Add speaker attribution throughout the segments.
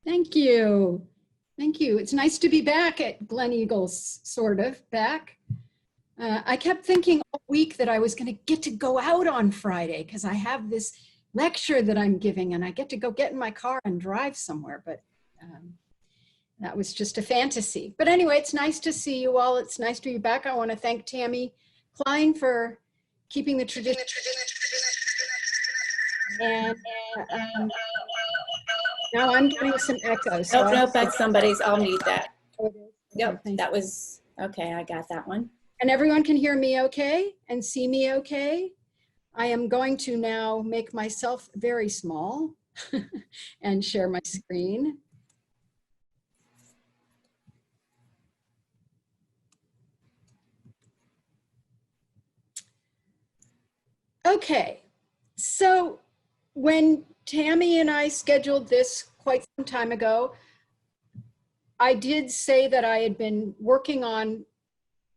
Speaker 1: Thank you. Thank you. It's nice to be back at Gleneagles, sort of back. I kept thinking all week that I was going to get to go out on Friday because I have this lecture that I'm giving and I get to go get in my car and drive somewhere, but that was just a fantasy. But anyway, it's nice to see you all. It's nice to be back. I want to thank Tammy Klein for keeping the tradition. And now I'm getting some echoes.
Speaker 2: So nope, that's somebody's. I'll mute that. Yep,
Speaker 1: Okay,
Speaker 2: that was, okay, I got that one.
Speaker 1: And everyone can hear me okay and see me okay? I am going to now make myself very small and share my screen. Okay, so when Tammy and I scheduled this quite some time ago, I did say that I had been working on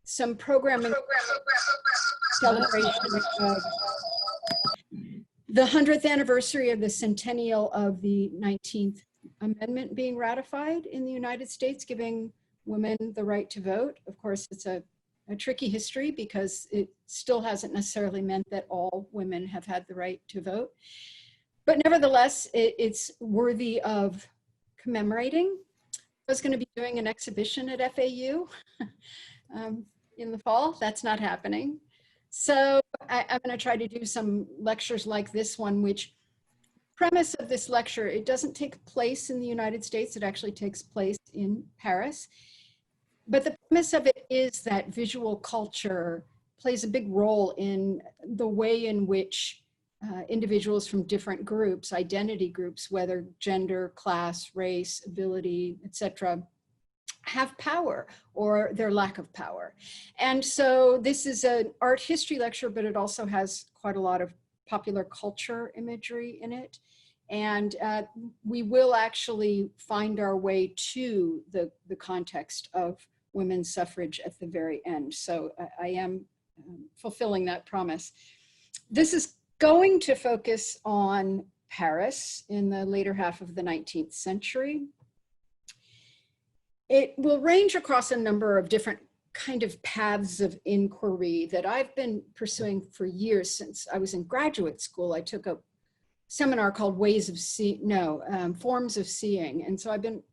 Speaker 1: some programming celebration of the 100th anniversary of the centennial of the 19th Amendment being ratified in the United States, giving women the right to vote. Of course, it's a tricky history because it still hasn't necessarily meant that all women have had the right to vote. But nevertheless, it's worthy of commemorating. I was going to be doing an exhibition at FAU in the fall. That's not happening. So I'm going to try to do some lectures like this one, which premise of this lecture, it doesn't take place in the United States. It actually takes place in Paris. But the premise of it is that visual culture plays a big role in the way in which individuals from different groups, identity groups, whether gender, class, race, ability, etc., have power or their lack of power. And so this is an art history lecture, but it also has quite a lot of popular culture imagery in it. And we will actually find our way to the context of women's suffrage at the very end. So I am fulfilling that promise. This is going to focus on Paris in the later half of the 19th century. It will range across a number of different kind of paths of inquiry that I've been pursuing for years. Since I was in graduate school, I took a seminar called Forms of Seeing. And so I've been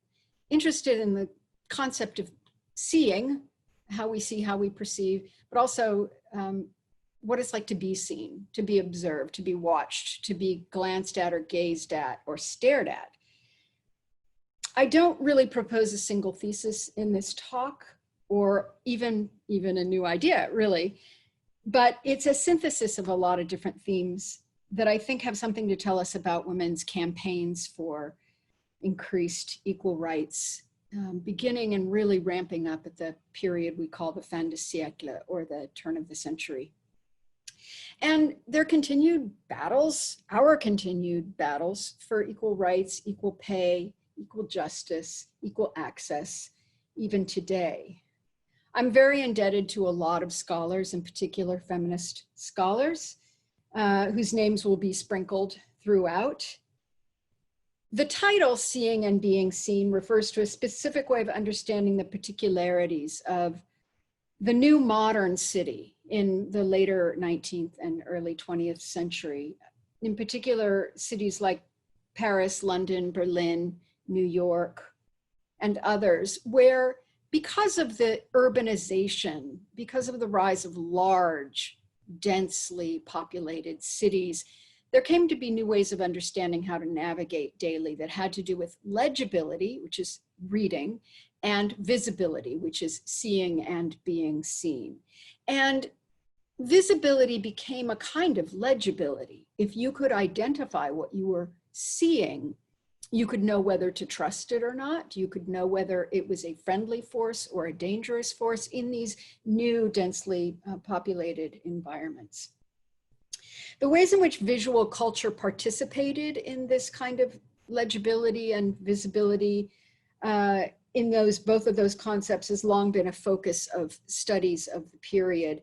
Speaker 1: interested in the concept of seeing, how we see, how we perceive, but also what it's like to be seen, to be observed, to be watched, to be glanced at or gazed at or stared at. I don't really propose a single thesis in this talk or even a new idea, really, but it's a synthesis of a lot of different themes that I think have something to tell us about women's campaigns for increased equal rights, beginning and really ramping up at the period we call the fin de siècle, or the turn of the century. And their continued battles, our continued battles for equal rights, equal pay, equal justice, equal access, even today. I'm very indebted to a lot of scholars, in particular feminist scholars, whose names will be sprinkled throughout. The title, Seeing and Being Seen, refers to a specific way of understanding the particularities of the new modern city in the later 19th and early 20th century. In particular, cities like Paris, London, Berlin, New York, and others, where because of the urbanization, because of the rise of large, densely populated cities, there came to be new ways of understanding how to navigate daily that had to do with legibility, which is reading, and visibility, which is seeing and being seen. And visibility became a kind of legibility. If you could identify what you were seeing, you could know whether to trust it or not. You could know whether it was a friendly force or a dangerous force in these new densely populated environments. The ways in which visual culture participated in this kind of legibility and visibility in both of those concepts has long been a focus of studies of the period.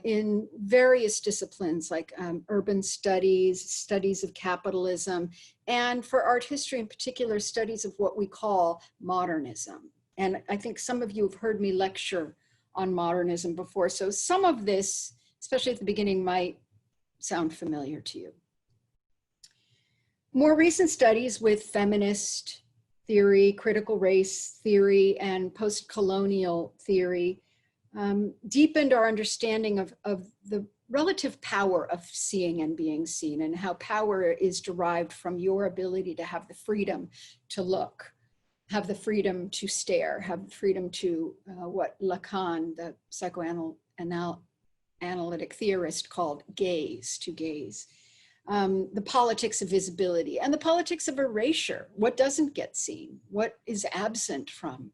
Speaker 1: in various disciplines like urban studies, studies of capitalism, and for art history in particular, studies of what we call modernism. And I think some of you have heard me lecture on modernism before, so some of this, especially at the beginning, might sound familiar to you. More recent studies with feminist theory, critical race theory, and post-colonial theory deepened our understanding of the relative power of seeing and being seen, and how power is derived from your ability to have the freedom to look, have the freedom to stare, have the freedom to what Lacan, the psychoanalytic theorist, called gaze, to gaze. The politics of visibility and the politics of erasure. What doesn't get seen? What is absent from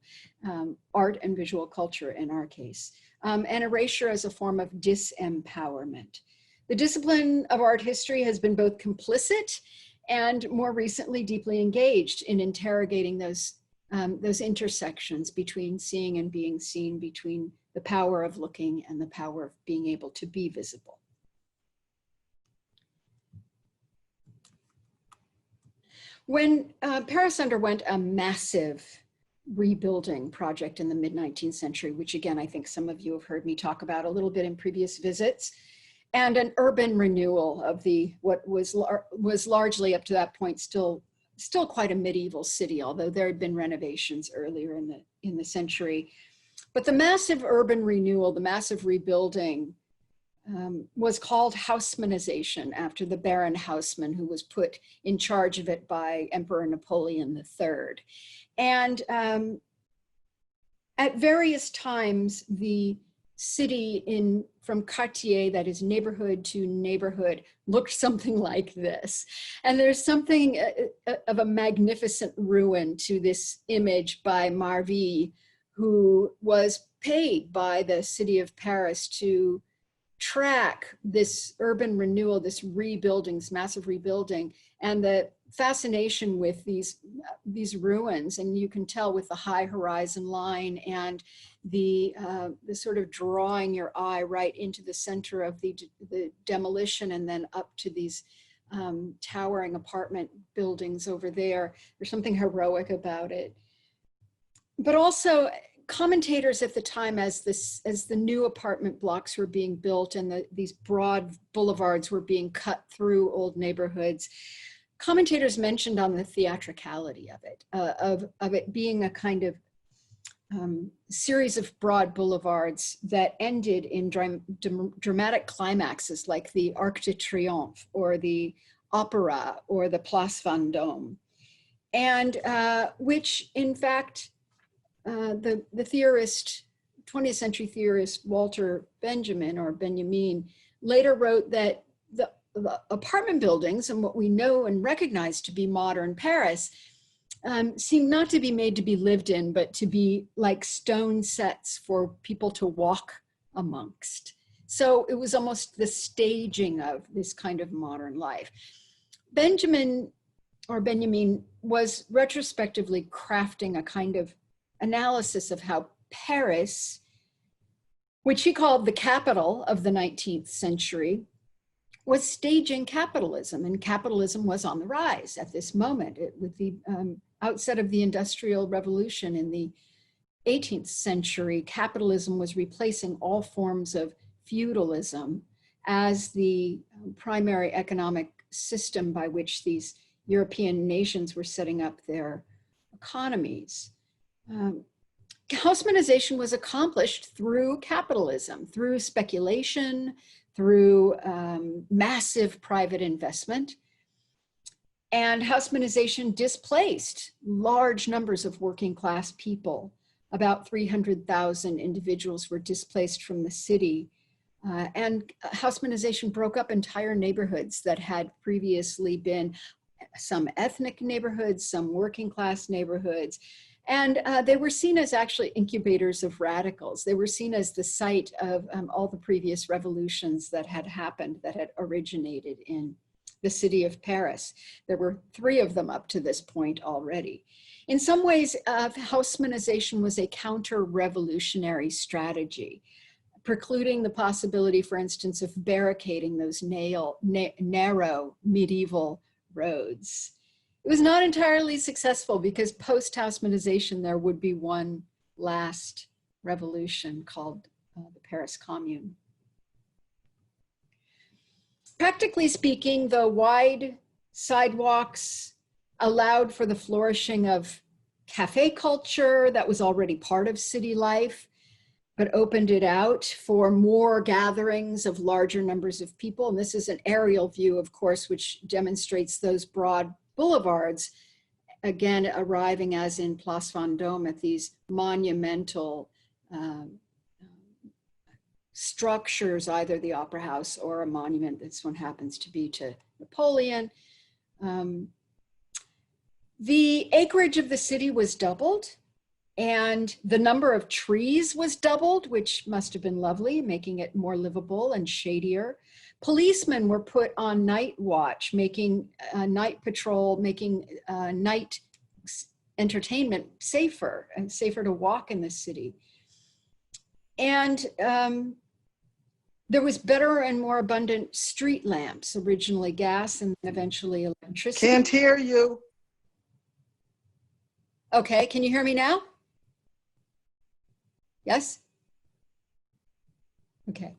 Speaker 1: art and visual culture in our case? And erasure as a form of disempowerment. The discipline of art history has been both complicit and more recently deeply engaged in interrogating those intersections between seeing and being seen, between the power of looking and the power of being able to be visible. When Paris underwent a massive rebuilding project in the mid-19th century, which again, I think some of you have heard me talk about a little bit in previous visits, and an urban renewal of what was largely up to that point still quite a medieval city, although there had been renovations earlier in the century. But the massive urban renewal, the massive rebuilding, was called Haussmannization, after the Baron Haussmann, who was put in charge of it by Emperor Napoleon III. And at various times, the city from quartier, that is neighborhood to neighborhood, looked something like this. And there's something of a magnificent ruin to this image by Marville, who was paid by the city of Paris to track this urban renewal, this rebuilding, this massive rebuilding, and the fascination with these ruins. And you can tell with the high horizon line and the sort of drawing your eye right into the center of the demolition, and then up to these towering apartment buildings over there. There's something heroic about it. But also, commentators at the time, as the new apartment blocks were being built and these broad boulevards were being cut through old neighborhoods, commentators mentioned on the theatricality of it, of it being a kind of series of broad boulevards that ended in dramatic climaxes like the Arc de Triomphe or the Opera or the Place Vendôme, and which in fact, the theorist, 20th century theorist Walter Benjamin later wrote that the apartment buildings and what we know and recognize to be modern Paris seem not to be made to be lived in, but to be like stone sets for people to walk amongst. So it was almost the staging of this kind of modern life. Benjamin was retrospectively crafting a kind of analysis of how Paris, which he called the capital of the 19th century, was staging capitalism, and capitalism was on the rise at this moment. With the outset of the Industrial Revolution in the 18th century, capitalism was replacing all forms of feudalism as the primary economic system by which these European nations were setting up their economies. Haussmannization was accomplished through capitalism, through speculation, through massive private investment. And Haussmannization displaced large numbers of working class people. About 300,000 individuals were displaced from the city. And Haussmannization broke up entire neighborhoods that had previously been some ethnic neighborhoods, some working class neighborhoods. And they were seen as actually incubators of radicals. They were seen as the site of all the previous revolutions that had happened, that had originated in the city of Paris. There were 3 of them up to this point already. In some ways, Haussmannization was a counter-revolutionary strategy, precluding the possibility, for instance, of barricading those narrow medieval roads. It was not entirely successful because post-Haussmannization, there would be one last revolution called the Paris Commune. Practically speaking, the wide sidewalks allowed for the flourishing of cafe culture that was already part of city life, but opened it out for more gatherings of larger numbers of people. And this is an aerial view, of course, which demonstrates those broad boulevards, again, arriving as in Place Vendôme at these monumental structures, either the Opera House or a monument. This one happens to be to Napoleon. The acreage of the city was doubled, and the number of trees was doubled, which must have been lovely, making it more livable and shadier. Policemen were put on night watch, making night patrol, making night entertainment safer and safer to walk in the city. And there was better and more abundant street lamps, originally gas and eventually electricity.
Speaker 3: Can't hear you.
Speaker 1: Okay, can you hear me now? Yes? Okay.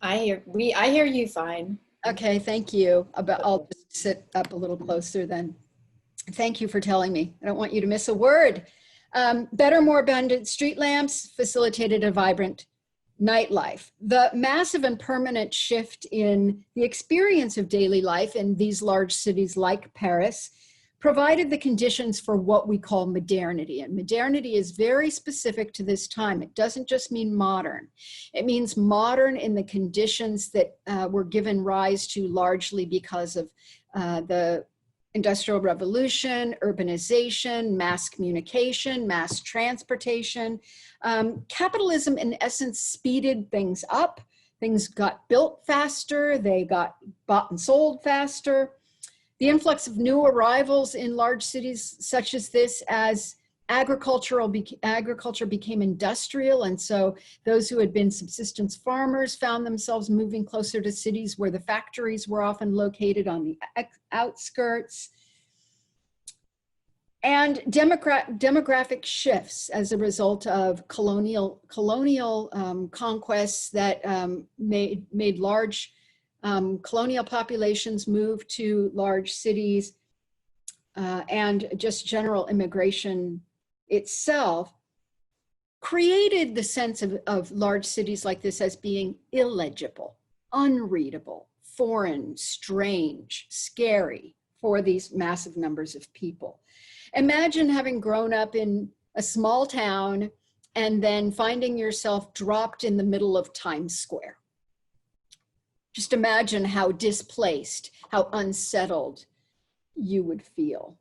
Speaker 2: I hear you fine.
Speaker 1: Okay, thank you. I'll just sit up a little closer then. Thank you for telling me. I don't want you to miss a word. Better, more abundant street lamps facilitated a vibrant nightlife. The massive and permanent shift in the experience of daily life in these large cities like Paris provided the conditions for what we call modernity. And modernity is very specific to this time. It doesn't just mean modern. It means modern in the conditions that were given rise to largely because of the Industrial Revolution, urbanization, mass communication, mass transportation. Capitalism, in essence, speeded things up. Things got built faster. They got bought and sold faster. The influx of new arrivals in large cities such as this, as agriculture became industrial, and so those who had been subsistence farmers found themselves moving closer to cities where the factories were often located on the outskirts. And demographic shifts as a result of colonial conquests that made large colonial populations move to large cities, and just general immigration itself created the sense of large cities like this as being illegible, unreadable, foreign, strange, scary for these massive numbers of people. Imagine having grown up in a small town and then finding yourself dropped in the middle of Times Square. Just imagine how displaced, how unsettled you would feel.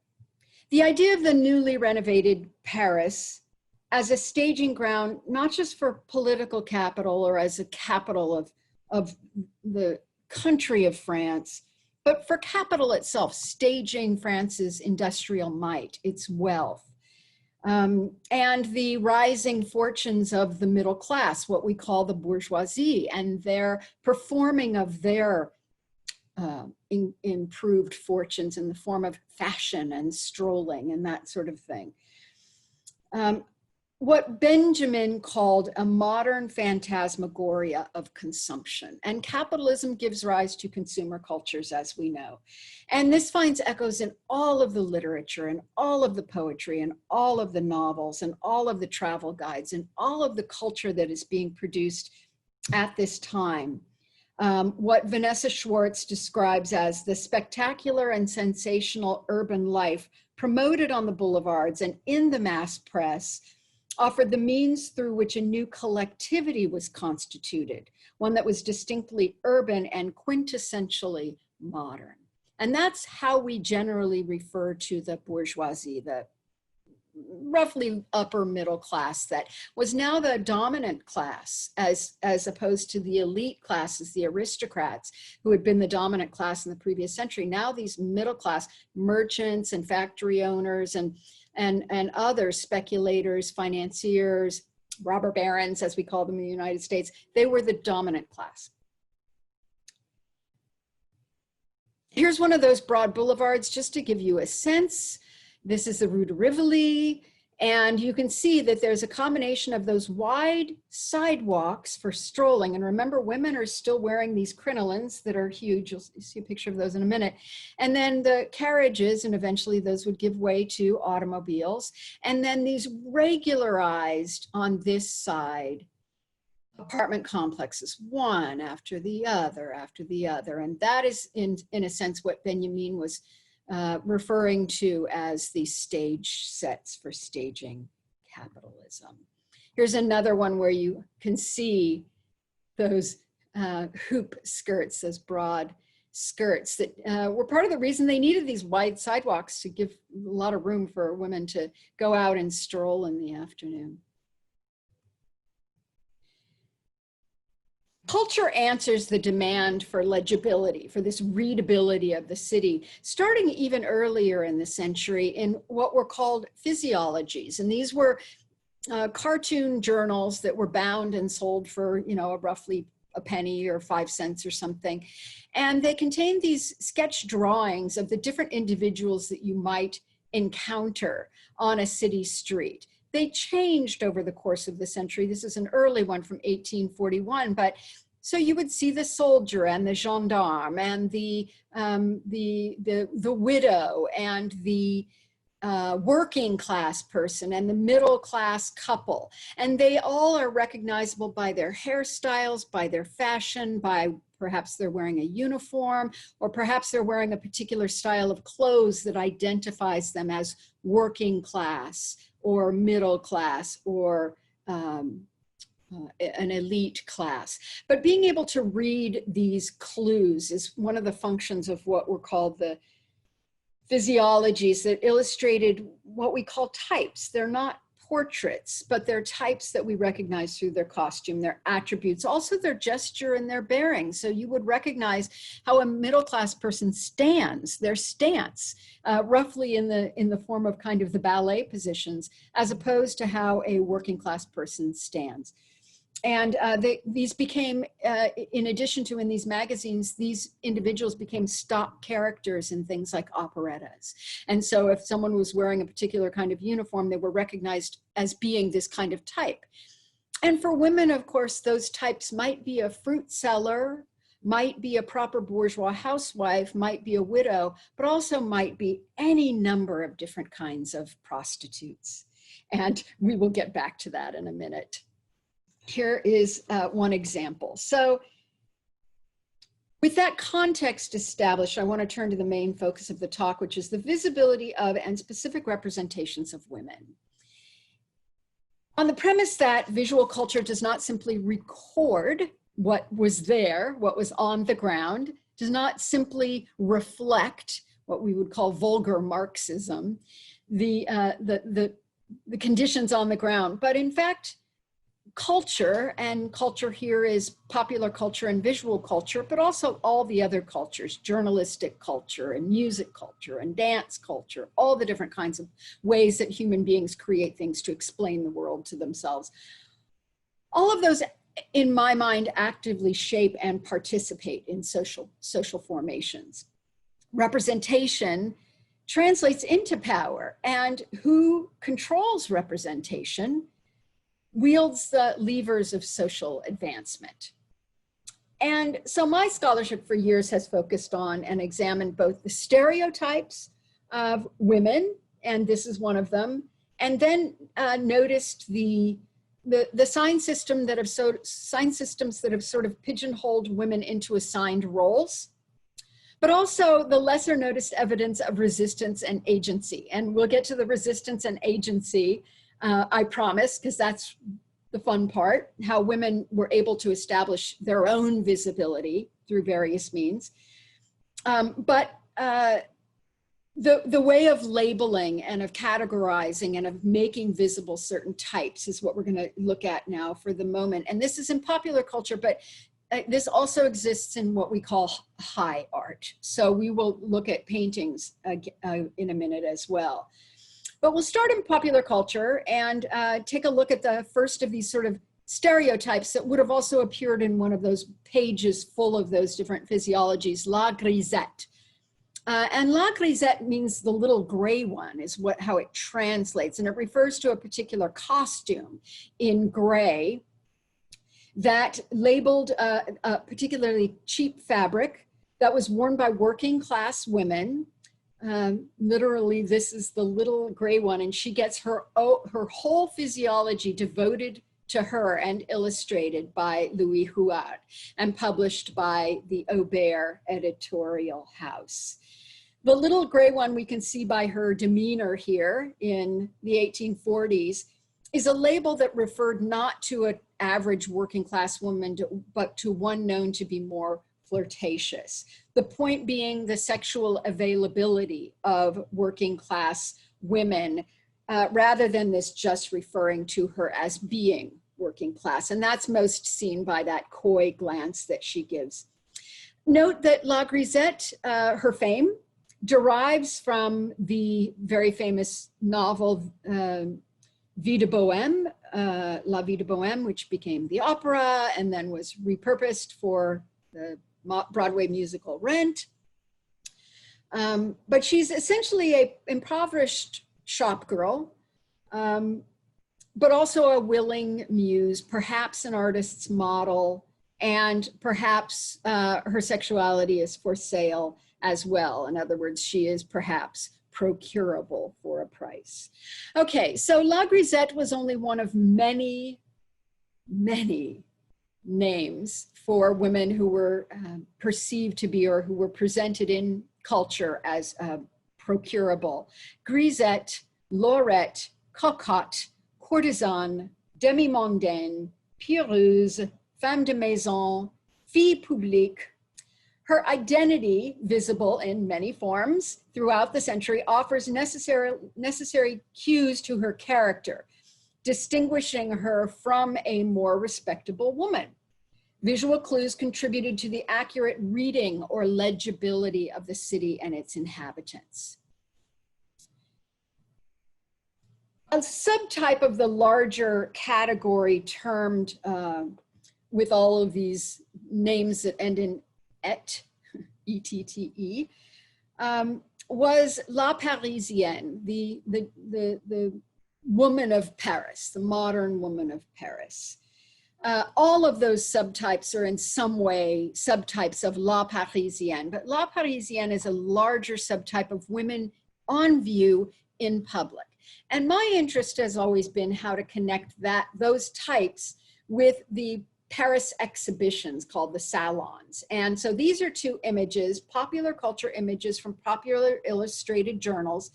Speaker 1: The idea of the newly renovated Paris as a staging ground, not just for political capital or as a capital of the country of France, but for capital itself, staging France's industrial might, its wealth, and the rising fortunes of the middle class, what we call the bourgeoisie, and their performing of their improved fortunes in the form of fashion and strolling and that sort of thing. What Benjamin called a modern phantasmagoria of consumption. And capitalism gives rise to consumer cultures, as we know. And this finds echoes in all of the literature and all of the poetry and all of the novels and all of the travel guides and all of the culture that is being produced at this time. What Vanessa Schwartz describes as the spectacular and sensational urban life promoted on the boulevards and in the mass press offered the means through which a new collectivity was constituted, one that was distinctly urban and quintessentially modern. And that's how we generally refer to the bourgeoisie, the roughly upper middle class that was now the dominant class as opposed to the elite classes, the aristocrats who had been the dominant class in the previous century. Now these middle class merchants and factory owners and other speculators, financiers, robber barons, as we call them in the United States. They were the dominant class. Here's one of those broad boulevards just to give you a sense. This is the Rue de Rivoli, and you can see that there's a combination of those wide sidewalks for strolling. And remember, women are still wearing these crinolines that are huge. You'll see a picture of those in a minute. And then the carriages, and eventually those would give way to automobiles. And then these regularized on this side apartment complexes, one after the other after the other. And that is in a sense what Benjamin was referring to as the stage sets for staging capitalism. Here's another one where you can see those hoop skirts, those broad skirts that were part of the reason they needed these wide sidewalks to give a lot of room for women to go out and stroll in the afternoon. Culture answers the demand for legibility, for this readability of the city, starting even earlier in the century in what were called physiologies. And these were cartoon journals that were bound and sold for, you know, roughly a penny or 5 cents or something. And they contained these sketch drawings of the different individuals that you might encounter on a city street. They changed over the course of the century. This is an early one from 1841, but so you would see the soldier and the gendarme and the widow and the working class person and the middle class couple. And they all are recognizable by their hairstyles, by their fashion, by perhaps they're wearing a uniform, or perhaps they're wearing a particular style of clothes that identifies them as working class or middle class or an elite class. But being able to read these clues is one of the functions of what were called the physiologies that illustrated what we call types. They're not portraits, but they're types that we recognize through their costume, their attributes, also their gesture and their bearing. So you would recognize how a middle-class person stands, their stance, roughly in the form of kind of the ballet positions, as opposed to how a working-class person stands. And these became, in addition to in these magazines, these individuals became stock characters in things like operettas. And so if someone was wearing a particular kind of uniform, they were recognized as being this kind of type. And for women, of course, those types might be a fruit seller, might be a proper bourgeois housewife, might be a widow, but also might be any number of different kinds of prostitutes. And we will get back to that in a minute. Here is one example. So with that context established, I want to turn to the main focus of the talk, which is the visibility of and specific representations of women. On the premise that visual culture does not simply record what was there, what was on the ground, does not simply reflect what we would call vulgar Marxism, the conditions on the ground, but in fact, culture, and culture here is popular culture and visual culture, but also all the other cultures, journalistic culture and music culture and dance culture, all the different kinds of ways that human beings create things to explain the world to themselves. All of those, in my mind, actively shape and participate in social formations. Representation translates into power, and who controls representation wields the levers of social advancement. And so my scholarship for years has focused on and examined both the stereotypes of women, and this is one of them, and then noticed the sign systems that have sort of pigeonholed women into assigned roles, but also the lesser noticed evidence of resistance and agency. And we'll get to the resistance and agency, I promise, because that's the fun part, how women were able to establish their own visibility through various means. But the way of labeling and of categorizing and of making visible certain types is what we're going to look at now for the moment. And this is in popular culture, but this also exists in what we call high art. So we will look at paintings in a minute as well. But we'll start in popular culture and take a look at the first of these sort of stereotypes that would have also appeared in one of those pages full of those different physiologies, la grisette. And la grisette means the little gray one is how it translates. And it refers to a particular costume in gray that labeled a particularly cheap fabric that was worn by working class women. Literally, this is the little gray one, and she gets her whole physiology devoted to her and illustrated by Louis Huard and published by the Aubert editorial house. The little gray one we can see by her demeanor here in the 1840s is a label that referred not to an average working class woman, but to one known to be more flirtatious. The point being the sexual availability of working class women, rather than this just referring to her as being working class. And that's most seen by that coy glance that she gives. Note that La Grisette, her fame, derives from the very famous novel Vie de Bohème, La Vie de Bohème, which became the opera and then was repurposed for the Broadway musical Rent. But she's essentially an impoverished shop girl, but also a willing muse, perhaps an artist's model, and perhaps her sexuality is for sale as well. In other words, she is perhaps procurable for a price. Okay, so La Grisette was only one of many, many names for women who were perceived to be, or who were presented in culture as procurable. Grisette, lorette, cocotte, courtisane, demi-mondaine, pieuse, femme de maison, fille publique. Her identity, visible in many forms throughout the century, offers necessary cues to her character, distinguishing her from a more respectable woman. Visual clues contributed to the accurate reading or legibility of the city and its inhabitants. A subtype of the larger category termed with all of these names that end in et, E-T-T-E, was La Parisienne, the woman of Paris, the modern woman of Paris. All of those subtypes are in some way subtypes of La Parisienne, but La Parisienne is a larger subtype of women on view in public. And my interest has always been how to connect those types with the Paris exhibitions called the salons. And so these are two images, popular culture images from popular illustrated journals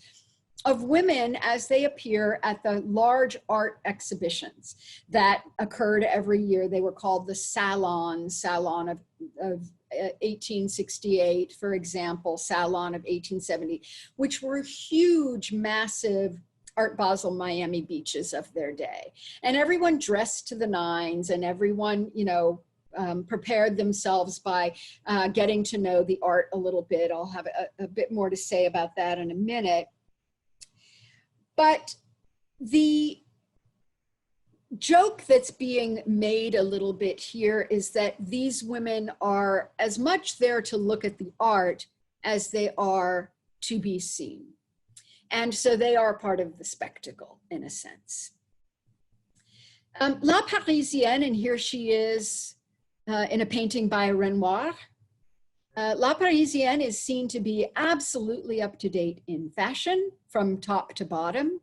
Speaker 1: of women as they appear at the large art exhibitions that occurred every year. They were called the Salon of 1868, for example, Salon of 1870, which were huge, massive Art Basel Miami beaches of their day. And everyone dressed to the nines, and everyone, prepared themselves by getting to know the art a little bit. I'll have a bit more to say about that in a minute. But the joke that's being made a little bit here is that these women are as much there to look at the art as they are to be seen. And so they are part of the spectacle, in a sense. La Parisienne, and here she is in a painting by Renoir. La Parisienne is seen to be absolutely up to date in fashion from top to bottom,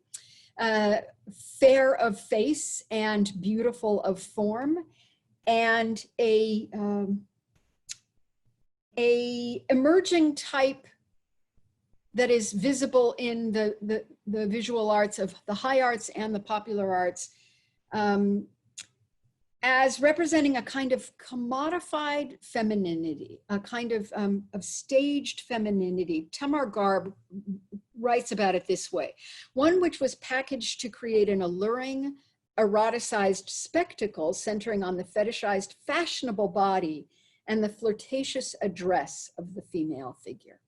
Speaker 1: fair of face and beautiful of form, and a emerging type that is visible in the visual arts of the high arts and the popular arts, as representing a kind of commodified femininity, a kind of staged femininity. Tamar Garb writes about it this way: one which was packaged to create an alluring, eroticized spectacle centering on the fetishized fashionable body and the flirtatious address of the female figure.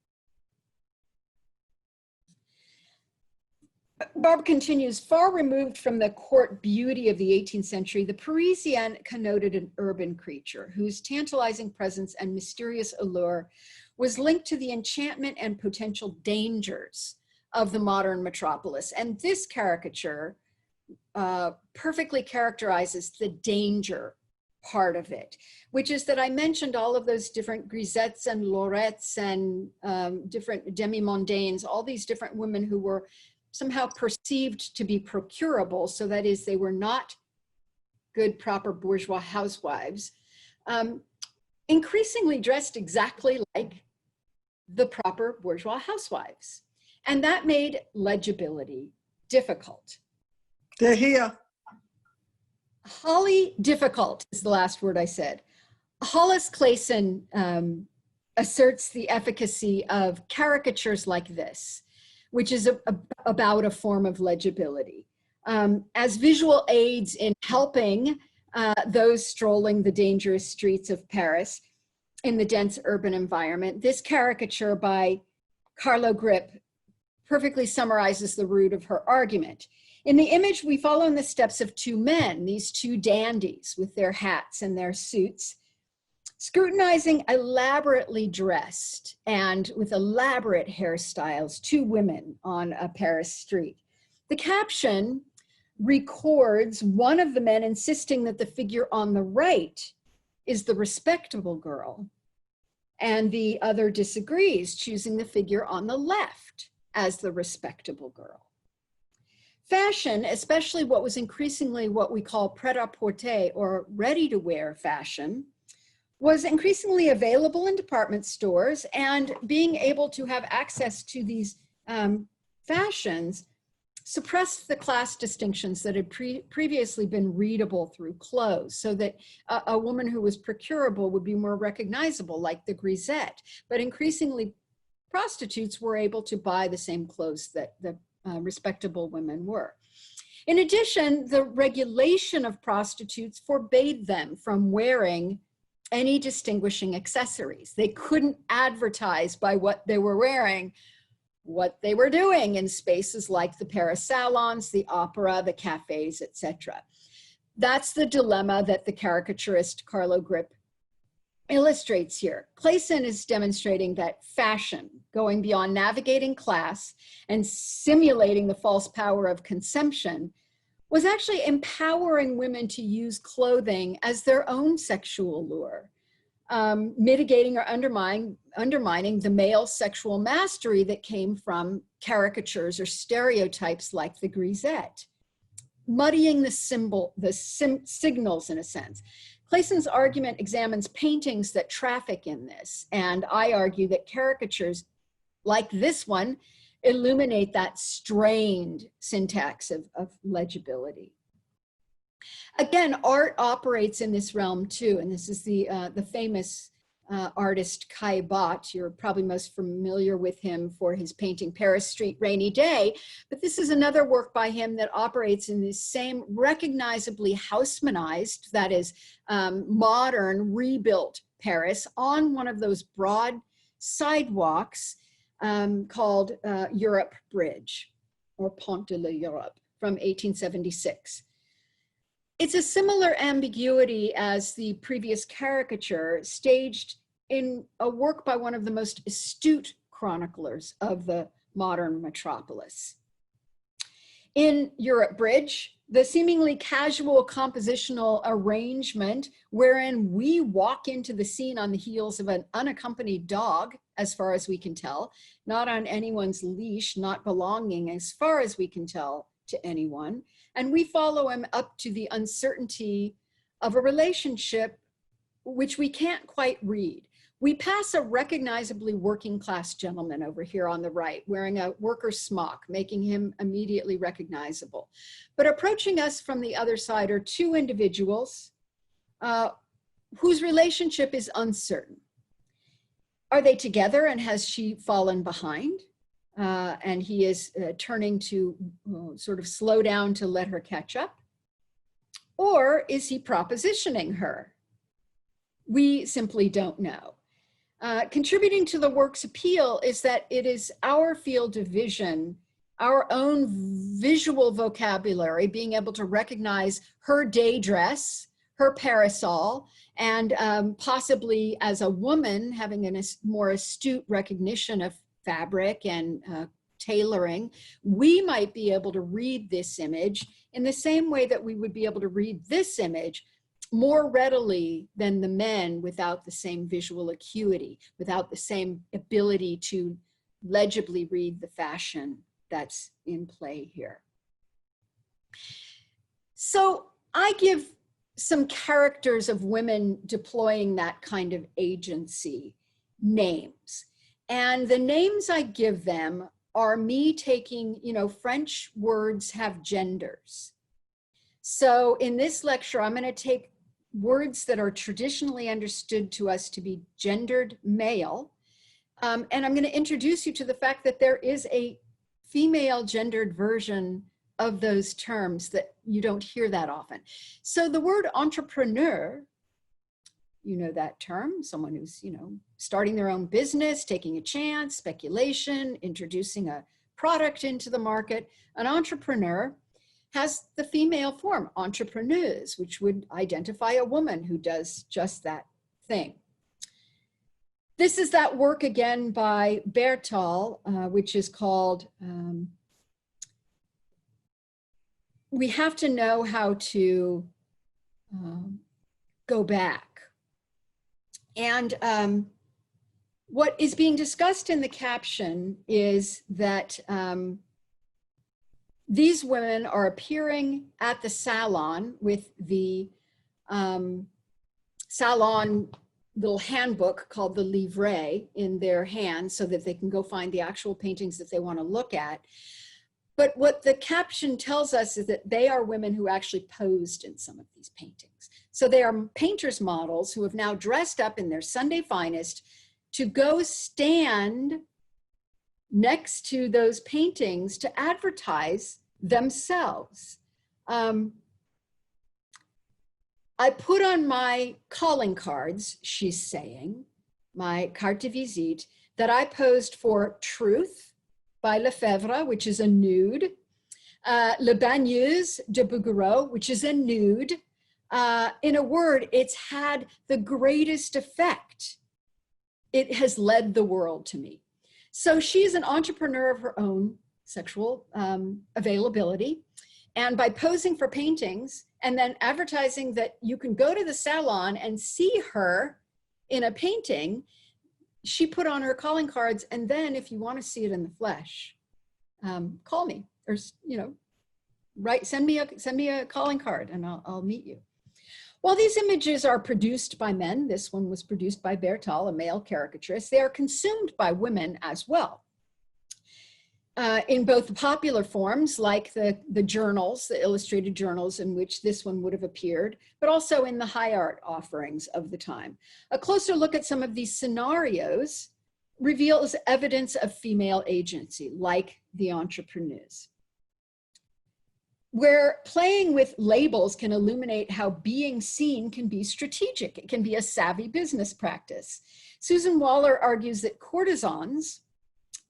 Speaker 1: Barb continues, far removed from the court beauty of the 18th century, the Parisienne connoted an urban creature whose tantalizing presence and mysterious allure was linked to the enchantment and potential dangers of the modern metropolis. And this caricature perfectly characterizes the danger part of it, which is that I mentioned all of those different grisettes and lorettes and different demi-mondaines, all these different women who were somehow perceived to be procurable. So that is, they were not good, proper bourgeois housewives, increasingly dressed exactly like the proper bourgeois housewives. And that made legibility difficult.
Speaker 3: They're here.
Speaker 1: Holly difficult is the last word I said. Hollis Clayson asserts the efficacy of caricatures like this, which is about a form of legibility. As visual aids in helping those strolling the dangerous streets of Paris in the dense urban environment, this caricature by Carlo Grip perfectly summarizes the root of her argument. In the image, we follow in the steps of two men, these two dandies with their hats and their suits, scrutinizing elaborately dressed and with elaborate hairstyles, two women on a Paris street. The caption records one of the men insisting that the figure on the right is the respectable girl, and the other disagrees, choosing the figure on the left as the respectable girl. Fashion, especially what was increasingly what we call pret-a-porter or ready-to-wear fashion, was increasingly available in department stores, and being able to have access to these fashions suppressed the class distinctions that had previously been readable through clothes, so that a woman who was procurable would be more recognizable, like the grisette. But increasingly, prostitutes were able to buy the same clothes that the respectable women were. In addition, the regulation of prostitutes forbade them from wearing any distinguishing accessories. They couldn't advertise by what they were wearing what they were doing in spaces like the Paris salons, the opera, the cafes, etc. That's the dilemma that the caricaturist Carlo Grip illustrates here. Clayson is demonstrating that fashion, going beyond navigating class and simulating the false power of consumption, was actually empowering women to use clothing as their own sexual lure, mitigating or undermining the male sexual mastery that came from caricatures or stereotypes like the grisette, muddying the signals in a sense. Clayson's argument examines paintings that traffic in this, and I argue that caricatures like this one illuminate that strained syntax of legibility. Again, art operates in this realm too, and this is the famous artist Kai Bott. You're probably most familiar with him for his painting Paris Street, Rainy Day, but this is another work by him that operates in the same recognizably Haussmannized, that is modern, rebuilt Paris on one of those broad sidewalks called Europe Bridge, or Pont de l'Europe, from 1876. It's a similar ambiguity as the previous caricature, staged in a work by one of the most astute chroniclers of the modern metropolis. In Europe Bridge, the seemingly casual compositional arrangement wherein we walk into the scene on the heels of an unaccompanied dog, as far as we can tell, not on anyone's leash, not belonging, as far as we can tell, to anyone. And we follow him up to the uncertainty of a relationship which we can't quite read. We pass a recognizably working class gentleman over here on the right, wearing a worker's smock, making him immediately recognizable. But approaching us from the other side are two individuals whose relationship is uncertain. Are they together, and has she fallen behind? And he is turning to sort of slow down to let her catch up? Or is he propositioning her? We simply don't know. Contributing to the work's appeal is that it is our field of vision our own visual vocabulary, being able to recognize her day dress, her parasol, and possibly as a woman having a more astute recognition of fabric and tailoring, we might be able to read this image in the same way that we would be able to read this image more readily than the men without the same visual acuity, without the same ability to legibly read the fashion that's in play here. So I give some characters of women deploying that kind of agency names. And the names I give them are me taking, French words have genders. So in this lecture, I'm going to take words that are traditionally understood to us to be gendered male. And I'm going to introduce you to the fact that there is a female gendered version of those terms that you don't hear that often. So the word entrepreneur, you know that term, someone who's, starting their own business, taking a chance, speculation, introducing a product into the market. An entrepreneur has the female form, entrepreneuse, which would identify a woman who does just that thing. This is that work again by Bertal, which is called, we have to know how to go back. And what is being discussed in the caption is that these women are appearing at the salon with the salon little handbook called the livret in their hands so that they can go find the actual paintings that they want to look at. But what the caption tells us is that they are women who actually posed in some of these paintings. So they are painters' models who have now dressed up in their Sunday finest to go stand next to those paintings to advertise themselves. I put on my calling cards, she's saying, my carte de visite, that I posed for Truth by Lefebvre, which is a nude, Le Bagneuse de Bouguereau, which is a nude. In a word, it's had the greatest effect. It has led the world to me. So she's an entrepreneur of her own sexual availability. And by posing for paintings and then advertising that you can go to the salon and see her in a painting, she put on her calling cards. And then if you want to see it in the flesh, call me or, send me a calling card and I'll meet you. While these images are produced by men, this one was produced by Bertal, a male caricaturist, they are consumed by women as well. In both the popular forms, like the journals, the illustrated journals in which this one would have appeared, but also in the high art offerings of the time. A closer look at some of these scenarios reveals evidence of female agency, like the entrepreneurs. Where playing with labels can illuminate how being seen can be strategic. It can be a savvy business practice. Susan Waller argues that courtesans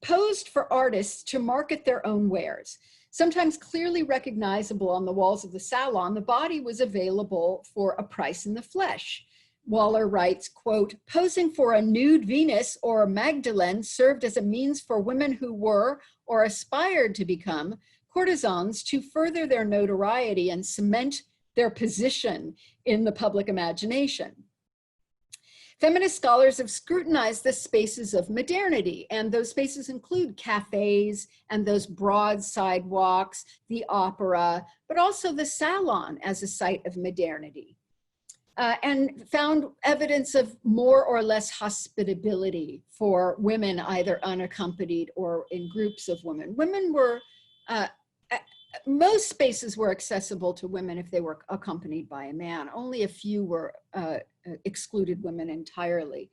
Speaker 1: posed for artists to market their own wares. Sometimes clearly recognizable on the walls of the salon, the body was available for a price in the flesh. Waller writes, quote, posing for a nude Venus or Magdalene served as a means for women who were or aspired to become courtesans to further their notoriety and cement their position in the public imagination. Feminist scholars have scrutinized the spaces of modernity, and those spaces include cafes and those broad sidewalks, the opera, but also the salon as a site of modernity, and found evidence of more or less hospitability for women, either unaccompanied or in groups of women. Women were, most spaces were accessible to women if they were accompanied by a man. Only a few were excluded women entirely.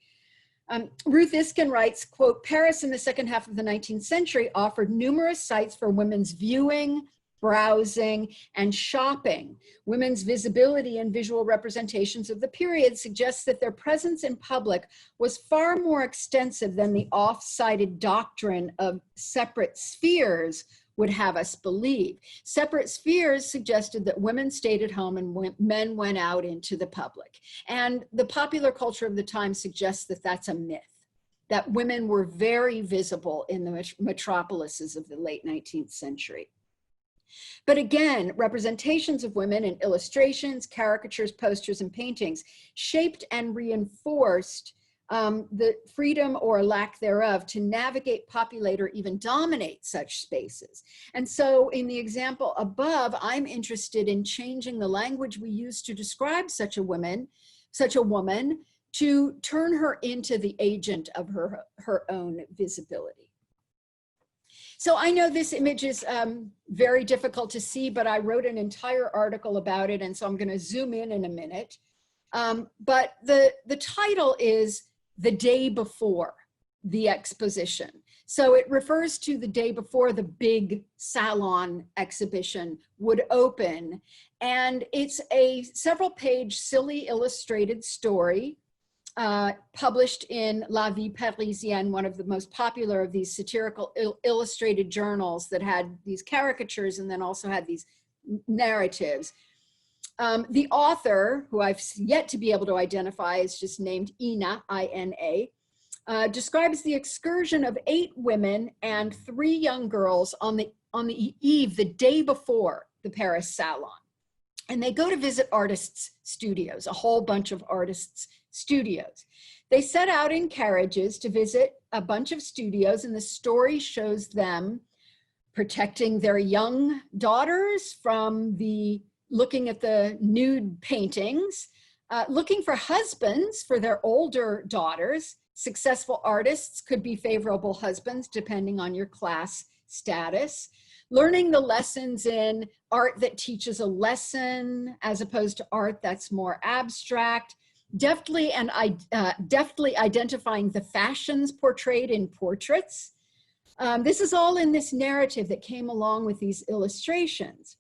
Speaker 1: Ruth Iskin writes, quote, Paris in the second half of the 19th century offered numerous sites for women's viewing, browsing, and shopping. Women's visibility and visual representations of the period suggests that their presence in public was far more extensive than the oft-cited doctrine of separate spheres would have us believe. Separate spheres suggested that women stayed at home and men went out into the public. And the popular culture of the time suggests that that's a myth, that women were very visible in the metropolises of the late 19th century. But again, representations of women in illustrations, caricatures, posters, and paintings shaped and reinforced the freedom or lack thereof to navigate, populate, or even dominate such spaces. And so in the example above, I'm interested in changing the language we use to describe such a woman, to turn her into the agent of her own visibility. So I know this image is very difficult to see, but I wrote an entire article about it, and so I'm going to zoom in a minute. But the title is The Day Before the Exposition. So it refers to the day before the big salon exhibition would open. And it's a several-page, silly illustrated story published in La Vie Parisienne, one of the most popular of these satirical illustrated journals that had these caricatures and then also had these narratives. The author, who I've yet to be able to identify, is just named Ina, I-N-A, describes the excursion of 8 women and 3 young girls on the eve, the day before the Paris Salon. And they go to visit artists' studios, a whole bunch of artists' studios. They set out in carriages to visit a bunch of studios, and the story shows them protecting their young daughters from looking at the nude paintings, looking for husbands for their older daughters. Successful artists could be favorable husbands depending on your class status. Learning the lessons in art that teaches a lesson as opposed to art that's more abstract. Deftly identifying the fashions portrayed in portraits. This is all in this narrative that came along with these illustrations.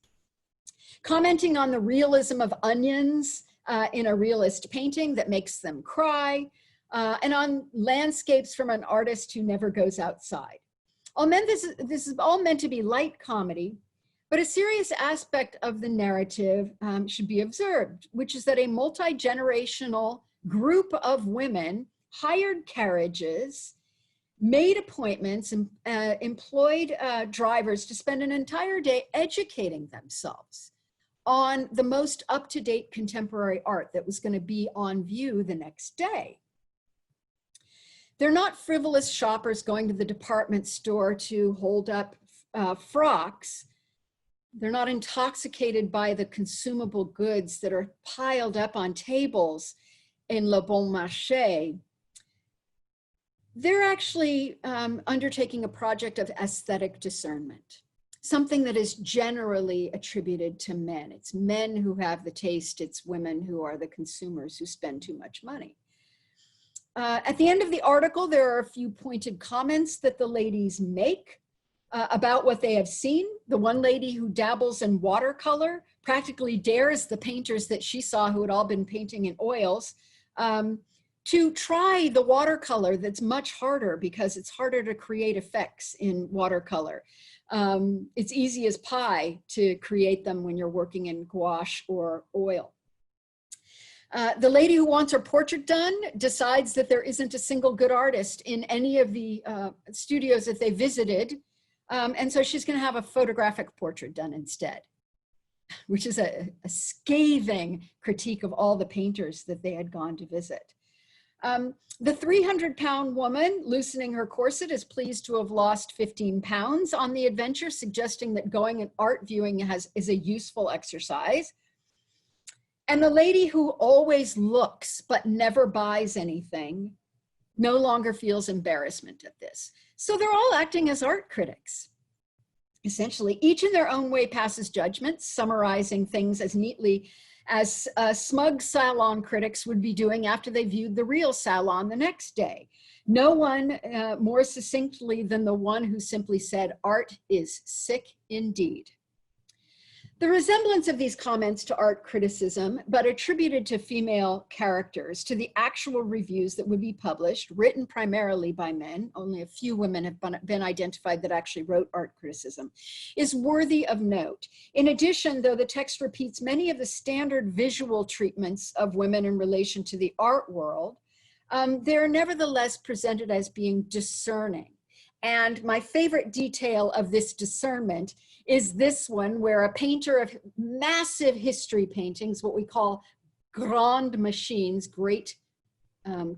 Speaker 1: Commenting on the realism of onions in a realist painting that makes them cry, and on landscapes from an artist who never goes outside. This is all meant to be light comedy, but a serious aspect of the narrative should be observed, which is that a multi-generational group of women hired carriages, made appointments, and employed drivers to spend an entire day educating themselves on the most up-to-date contemporary art that was going to be on view the next day. They're not frivolous shoppers going to the department store to hold up frocks. They're not intoxicated by the consumable goods that are piled up on tables in Le Bon Marché. They're actually undertaking a project of aesthetic discernment, something that is generally attributed to men. It's men who have the taste, it's women who are the consumers who spend too much money. At the end of the article, there are a few pointed comments that the ladies make about what they have seen. The one lady who dabbles in watercolor practically dares the painters that she saw, who had all been painting in oils, to try the watercolor that's much harder because it's harder to create effects in watercolor. It's easy as pie to create them when you're working in gouache or oil. The lady who wants her portrait done decides that there isn't a single good artist in any of the studios that they visited. And so she's going to have a photographic portrait done instead, which is a scathing critique of all the painters that they had gone to visit. The 300-pound woman loosening her corset is pleased to have lost 15 pounds on the adventure, suggesting that going and art viewing is a useful exercise. And the lady who always looks but never buys anything no longer feels embarrassment at this. So they're all acting as art critics. Essentially, each in their own way passes judgments, summarizing things as neatly as smug salon critics would be doing after they viewed the real salon the next day. No one more succinctly than the one who simply said, "Art is sick indeed." The resemblance of these comments to art criticism, but attributed to female characters, to the actual reviews that would be published, written primarily by men, only a few women have been identified that actually wrote art criticism, is worthy of note. In addition, though the text repeats many of the standard visual treatments of women in relation to the art world, they're nevertheless presented as being discerning. And my favorite detail of this discernment is this one, where a painter of massive history paintings, what we call grand machines, great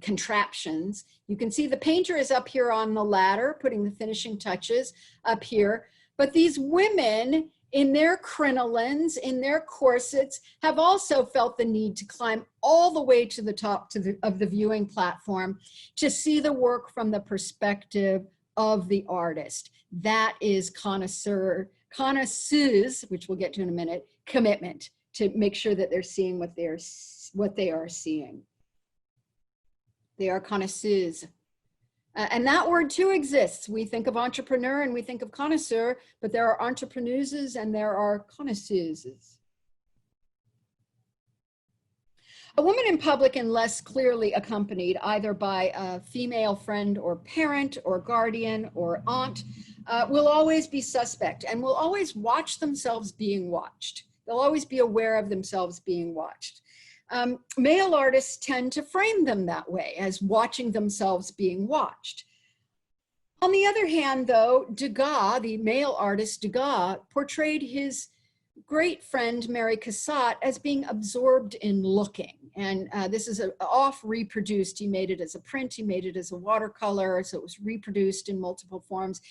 Speaker 1: contraptions. You can see the painter is up here on the ladder, putting the finishing touches up here. But these women in their crinolines, in their corsets, have also felt the need to climb all the way to the top of the viewing platform to see the work from the perspective of the artist. That is connoisseurs, which we'll get to in a minute, commitment to make sure that they're seeing what they are seeing. They are connoisseurs. And that word too exists. We think of entrepreneur and we think of connoisseur, but there are entrepreneuses and there are connoisseuses. A woman in public and less clearly accompanied either by a female friend or parent or guardian or aunt will always be suspect and will always watch themselves being watched. They'll always be aware of themselves being watched. Male artists tend to frame them that way, as watching themselves being watched. On the other hand, though, Degas, the male artist Degas, portrayed his great friend Mary Cassatt as being absorbed in looking. And this is oft reproduced. He made it as a print, he made it as a watercolor, so it was reproduced in multiple forms.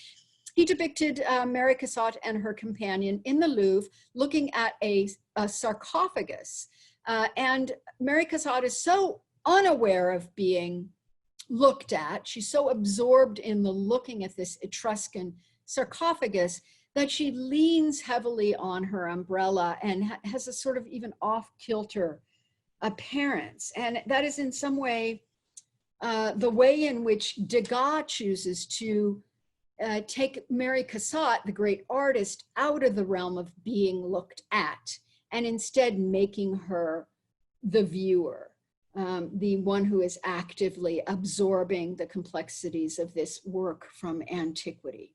Speaker 1: He depicted Mary Cassatt and her companion in the Louvre looking at a sarcophagus. And Mary Cassatt is so unaware of being looked at, she's so absorbed in the looking at this Etruscan sarcophagus that she leans heavily on her umbrella and has a sort of even off-kilter appearance. And that is in some way the way in which Degas chooses to take Mary Cassatt, the great artist, out of the realm of being looked at and instead making her the viewer, the one who is actively absorbing the complexities of this work from antiquity.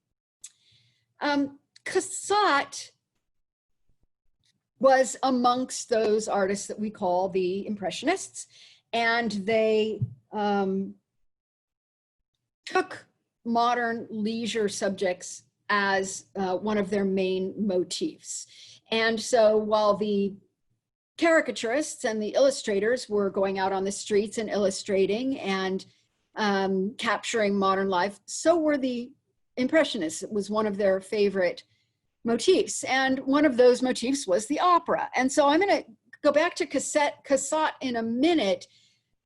Speaker 1: Cassatt was amongst those artists that we call the Impressionists, and they took modern leisure subjects as one of their main motifs. And so while the caricaturists and the illustrators were going out on the streets and illustrating and capturing modern life, so were the Impressionists. It was one of their favorite motifs. And one of those motifs was the opera. And so I'm going to go back to Cassatt in a minute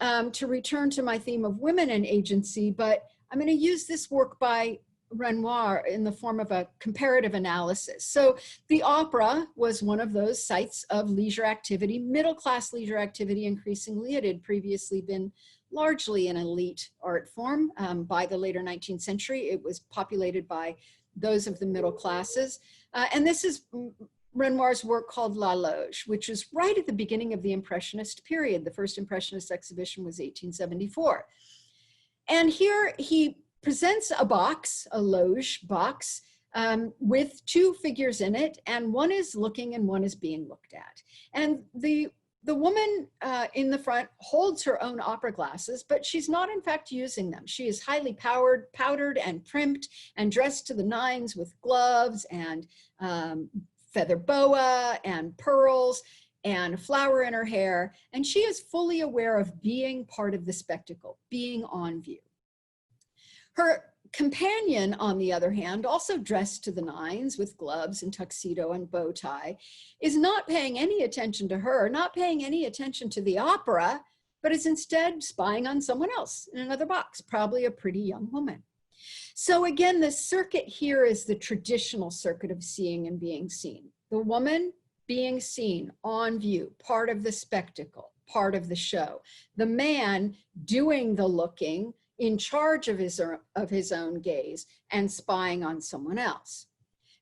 Speaker 1: to return to my theme of women and agency, but I'm going to use this work by Renoir in the form of a comparative analysis. So the opera was one of those sites of leisure activity, middle-class leisure activity increasingly. It had previously been largely an elite art form. By the later 19th century, it was populated by those of the middle classes. And this is Renoir's work called La Loge, which is right at the beginning of the Impressionist period. The first Impressionist exhibition was 1874. And here he presents a box, a loge box, with two figures in it, and one is looking and one is being looked at. And the woman in the front holds her own opera glasses, but she's not in fact using them. She is highly powdered and primped and dressed to the nines with gloves and feather boa and pearls and a flower in her hair. And she is fully aware of being part of the spectacle, being on view. Her companion, on the other hand, also dressed to the nines with gloves and tuxedo and bow tie, is not paying any attention to her, not paying any attention to the opera, but is instead spying on someone else in another box, probably a pretty young woman. So again, the circuit here is the traditional circuit of seeing and being seen. The woman being seen on view, part of the spectacle, part of the show. The man doing the looking, in charge of his own gaze and spying on someone else.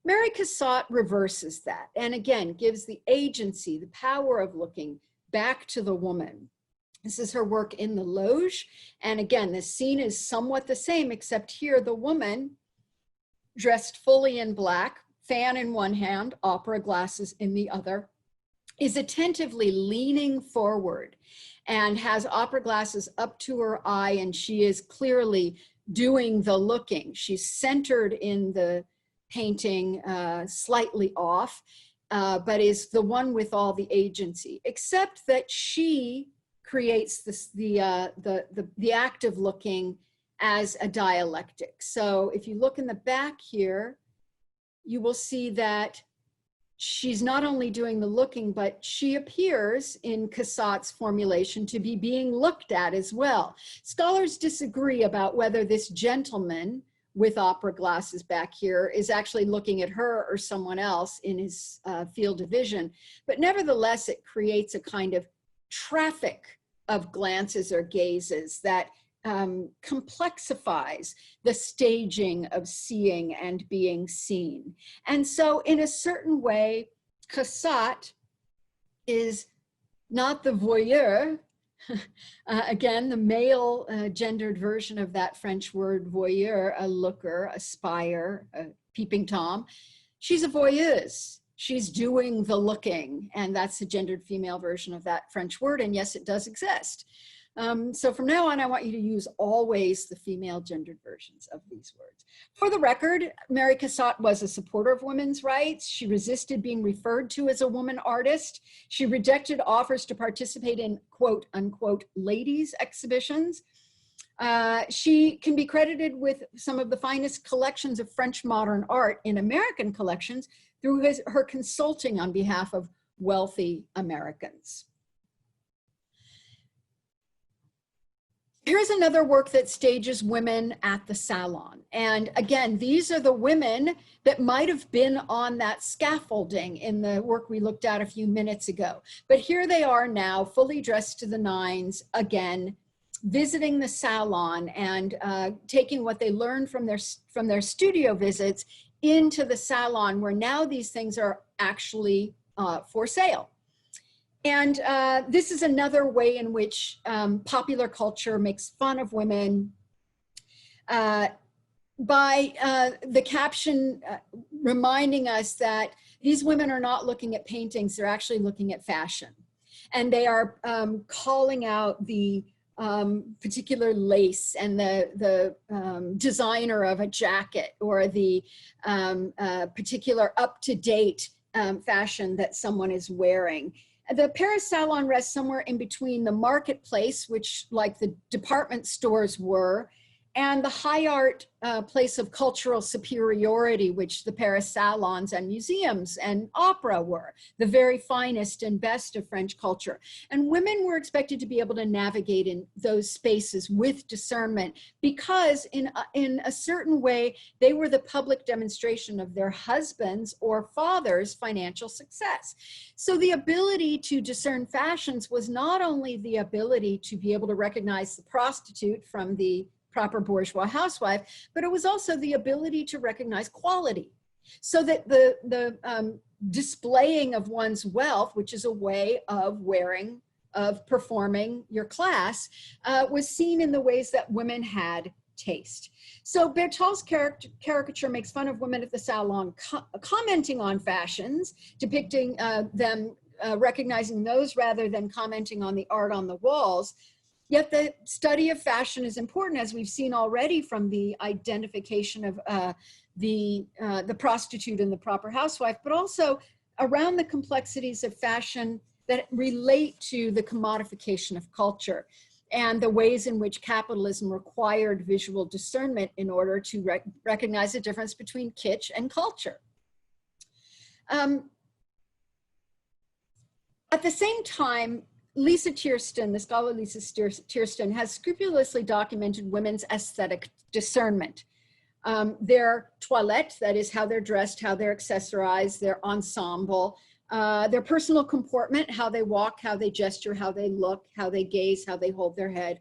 Speaker 1: Mary Cassatt reverses that, and again, gives the agency, the power of looking back to the woman. This is her work In the Loge. And again, the scene is somewhat the same, except here the woman, dressed fully in black, fan in one hand, opera glasses in the other, is attentively leaning forward and has opera glasses up to her eye, and she is clearly doing the looking. She's centered in the painting, slightly off, but is the one with all the agency, except that she creates this, the act of looking as a dialectic. So if you look in the back here, you will see that she's not only doing the looking, but she appears in Cassatt's formulation to be being looked at as well. Scholars disagree about whether this gentleman with opera glasses back here is actually looking at her or someone else in his field of vision, but nevertheless, it creates a kind of traffic of glances or gazes that complexifies the staging of seeing and being seen. And so in a certain way, Cassatt is not the voyeur, again, the male gendered version of that French word voyeur, a looker, a spyer, a peeping Tom. She's a voyeuse. She's doing the looking, and that's the gendered female version of that French word, and yes, it does exist. So from now on, I want you to use always the female gendered versions of these words. For the record, Mary Cassatt was a supporter of women's rights. She resisted being referred to as a woman artist. She rejected offers to participate in quote unquote ladies exhibitions. She can be credited with some of the finest collections of French modern art in American collections through her consulting on behalf of wealthy Americans. Here's another work that stages women at the salon. And again, these are the women that might have been on that scaffolding in the work we looked at a few minutes ago. But here they are now, fully dressed to the nines, again, visiting the salon and taking what they learned from their studio visits into the salon, where now these things are actually for sale. And this is another way in which popular culture makes fun of women by the caption reminding us that these women are not looking at paintings, they're actually looking at fashion. And they are calling out the particular lace and the designer of a jacket, or the particular up-to-date fashion that someone is wearing. The Paris Salon rests somewhere in between the marketplace, which like the department stores were, and the high art place of cultural superiority, which the Paris salons and museums and opera were, the very finest and best of French culture. And women were expected to be able to navigate in those spaces with discernment, because in a certain way, they were the public demonstration of their husbands' or fathers' financial success. So the ability to discern fashions was not only the ability to be able to recognize the prostitute from the proper bourgeois housewife, but it was also the ability to recognize quality. So that the displaying of one's wealth, which is a way of wearing, of performing your class, was seen in the ways that women had taste. So Bertolt's caricature makes fun of women at the salon, commenting on fashions, depicting them, recognizing those rather than commenting on the art on the walls. Yet the study of fashion is important, as we've seen already from the identification of the prostitute and the proper housewife, but also around the complexities of fashion that relate to the commodification of culture and the ways in which capitalism required visual discernment in order to recognize the difference between kitsch and culture. At the same time, Lisa Tierston, the scholar Lisa Tierston, has scrupulously documented women's aesthetic discernment. Their toilette, that is how they're dressed, how they're accessorized, their ensemble, their personal comportment, how they walk, how they gesture, how they look, how they gaze, how they hold their head,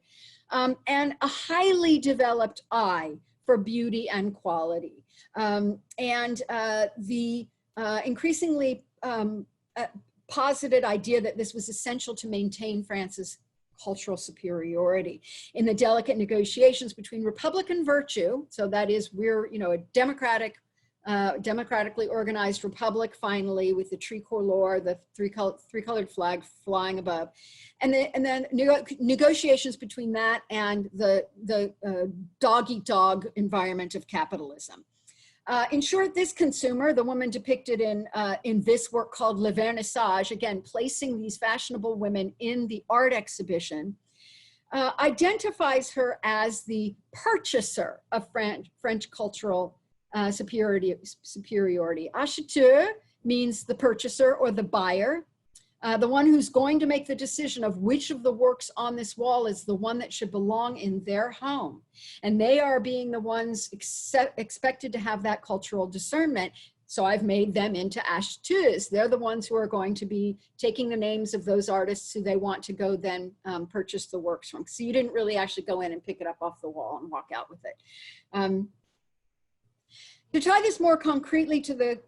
Speaker 1: and a highly developed eye for beauty and quality. The increasingly posited idea that this was essential to maintain France's cultural superiority in the delicate negotiations between Republican virtue. So that is, we're, you know, a democratically organized republic, finally, with the tricolor, the three-colored flag flying above, and then negotiations between that and the dog-eat-dog environment of capitalism. In short, this consumer, the woman depicted in this work called Le Vernissage, again, placing these fashionable women in the art exhibition, identifies her as the purchaser of French cultural superiority. Acheteur means the purchaser or the buyer, the one who's going to make the decision of which of the works on this wall is the one that should belong in their home. And they are being the ones expected to have that cultural discernment. So I've made them into acheteurs. They're the ones who are going to be taking the names of those artists who they want to go then purchase the works from. So you didn't really actually go in and pick it up off the wall and walk out with it. To tie this more concretely to the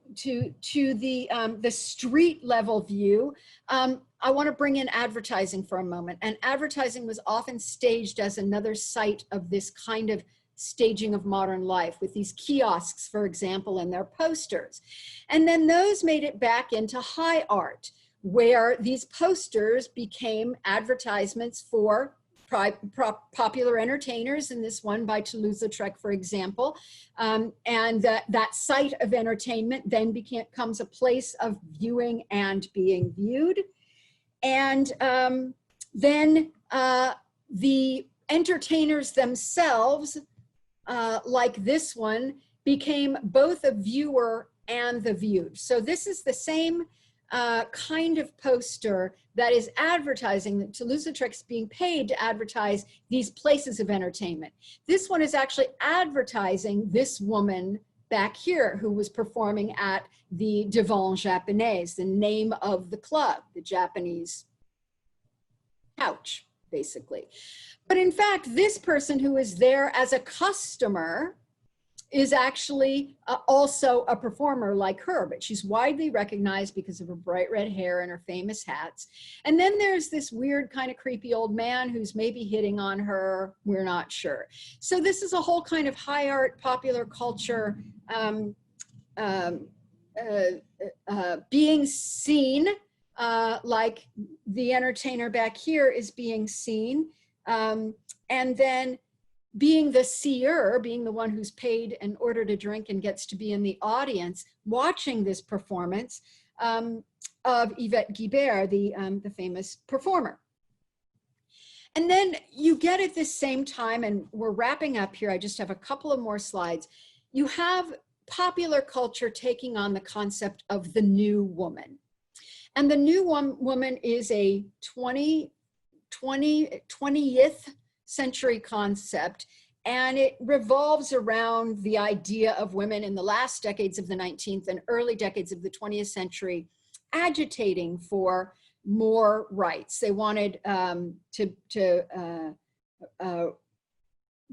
Speaker 1: street level view, I want to bring in advertising for a moment. And advertising was often staged as another site of this kind of staging of modern life, with these kiosks, for example, and their posters. And then those made it back into high art, where these posters became advertisements for popular entertainers, in this one by Toulouse-Lautrec, for example, and that site of entertainment then becomes a place of viewing and being viewed. And then the entertainers themselves, like this one, became both a viewer and the viewed. So this is the same kind of poster that is advertising, that Toulouse-Lautrec is being paid to advertise these places of entertainment. This one is actually advertising this woman back here who was performing at the Divan Japonais, the name of the club, the Japanese couch, basically. But in fact, this person who is there as a customer is actually also a performer like her, but she's widely recognized because of her bright red hair and her famous hats. And then there's this weird kind of creepy old man who's maybe hitting on her, we're not sure. So this is a whole kind of high art, popular culture being seen, like the entertainer back here is being seen, and then being the seer, being the one who's paid in order to drink and gets to be in the audience, watching this performance of Yvette Guibert, the famous performer. And then you get at this same time, and we're wrapping up here, I just have a couple of more slides, you have popular culture taking on the concept of the new woman. And the new woman is a 20th century concept, and it revolves around the idea of women in the last decades of the 19th and early decades of the 20th century agitating for more rights. They wanted to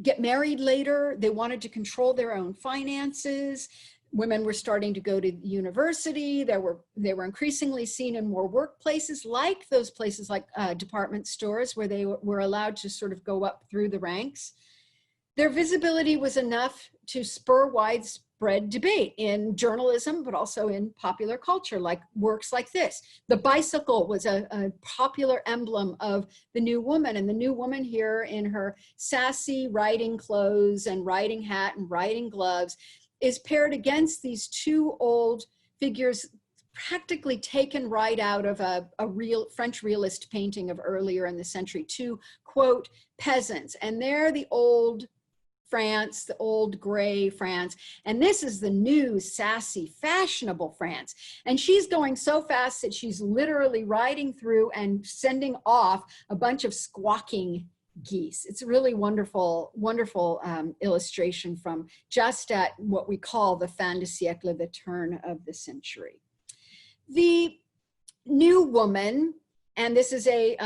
Speaker 1: get married later. They wanted to control their own finances. Women were starting to go to university. They were increasingly seen in more workplaces, like those places like department stores, where they were allowed to sort of go up through the ranks. Their visibility was enough to spur widespread debate in journalism, but also in popular culture, like works like this. The bicycle was a popular emblem of the new woman, and the new woman here in her sassy riding clothes and riding hat and riding gloves is paired against these two old figures practically taken right out of a real French realist painting of earlier in the century, two, quote, peasants. And they're the old France, the old gray France. And this is the new, sassy, fashionable France. And she's going so fast that she's literally riding through and sending off a bunch of squawking geese. It's a really wonderful, wonderful illustration from just at what we call the fin de siècle, the turn of the century. The new woman And this is a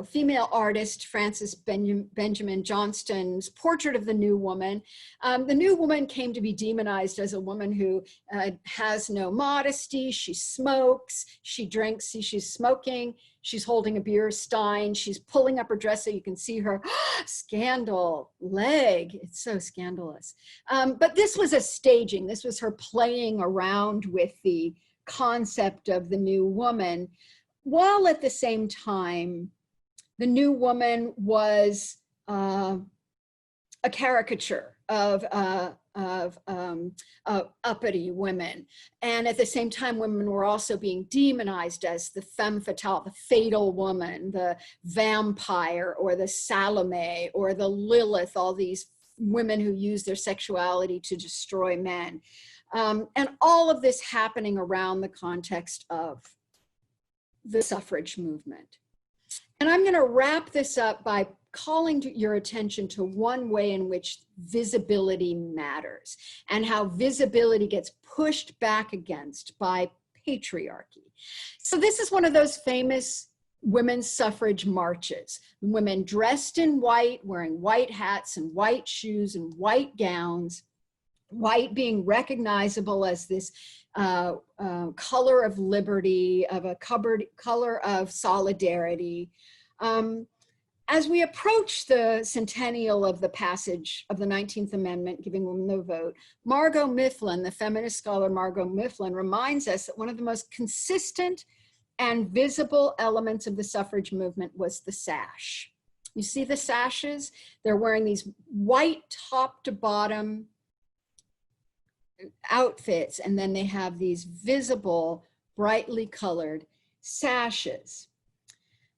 Speaker 1: female artist, Frances Benjamin Johnston's portrait of the new woman. The new woman came to be demonized as a woman who has no modesty. She smokes, she drinks, see she's smoking, she's holding a beer stein, she's pulling up her dress so you can see her scandal leg. It's so scandalous. But this was a staging. This was her playing around with the concept of the new woman, while at the same time, the new woman was a caricature of uppity women. And at the same time, women were also being demonized as the femme fatale, the fatal woman, the vampire, or the Salome, or the Lilith, all these women who use their sexuality to destroy men. And all of this happening around the context of the suffrage movement. And I'm going to wrap this up by calling your attention to one way in which visibility matters and how visibility gets pushed back against by patriarchy. So this is one of those famous women's suffrage marches. Women dressed in white, wearing white hats and white shoes and white gowns, white being recognizable as this color of liberty, of a color of solidarity. As we approach the centennial of the passage of the 19th Amendment, giving women the vote, Margot Mifflin, the feminist scholar Margot Mifflin, reminds us that one of the most consistent and visible elements of the suffrage movement was the sash. You see the sashes? They're wearing these white top to bottom outfits, and then they have these visible, brightly colored sashes.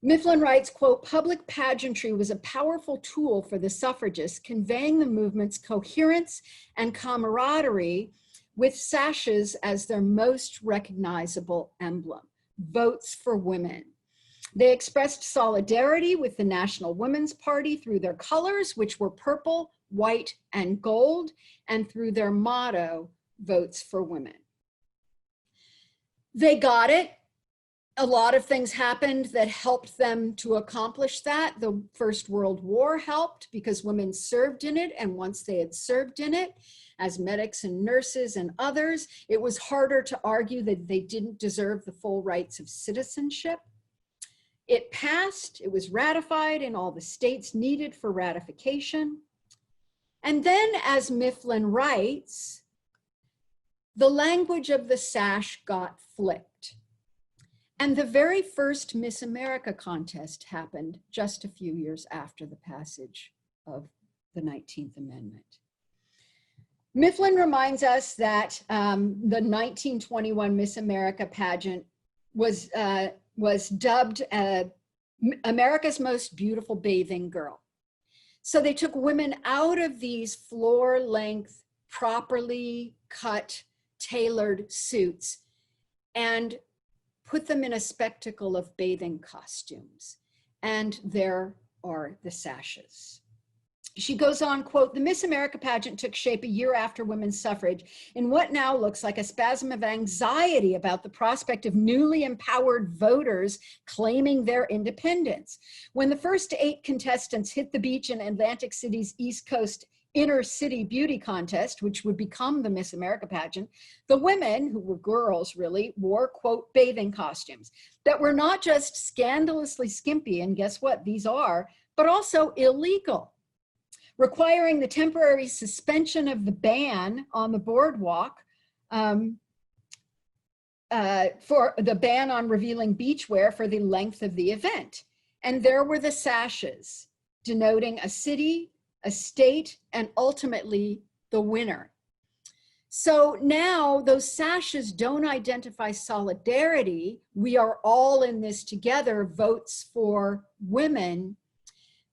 Speaker 1: Mifflin writes, quote, "Public pageantry was a powerful tool for the suffragists, conveying the movement's coherence and camaraderie with sashes as their most recognizable emblem, votes for women. They expressed solidarity with the National Women's Party through their colors, which were purple, white, and gold, and through their motto, votes for women." They got it. A lot of things happened that helped them to accomplish that. The First World War helped because women served in it, and once they had served in it as medics and nurses and others, it was harder to argue that they didn't deserve the full rights of citizenship. It passed, it was ratified in all the states needed for ratification. And then, as Mifflin writes, the language of the sash got flipped. And the very first Miss America contest happened just a few years after the passage of the 19th Amendment. Mifflin reminds us that the 1921 Miss America pageant was dubbed America's Most Beautiful Bathing Girl. So they took women out of these floor-length, properly cut, tailored suits and put them in a spectacle of bathing costumes. And there are the sashes. She goes on, quote, "The Miss America pageant took shape a year after women's suffrage in what now looks like a spasm of anxiety about the prospect of newly empowered voters claiming their independence. When the first 8 contestants hit the beach in Atlantic City's East Coast inner city beauty contest, which would become the Miss America pageant, the women, who were girls really, wore, quote, bathing costumes that were not just scandalously skimpy, and guess what, these are, but also illegal, requiring the temporary suspension of the ban on the boardwalk for the ban on revealing beachwear for the length of the event. And there were the sashes, denoting a city, a state, and ultimately the winner. So now those sashes don't identify solidarity. We are all in this together, votes for women.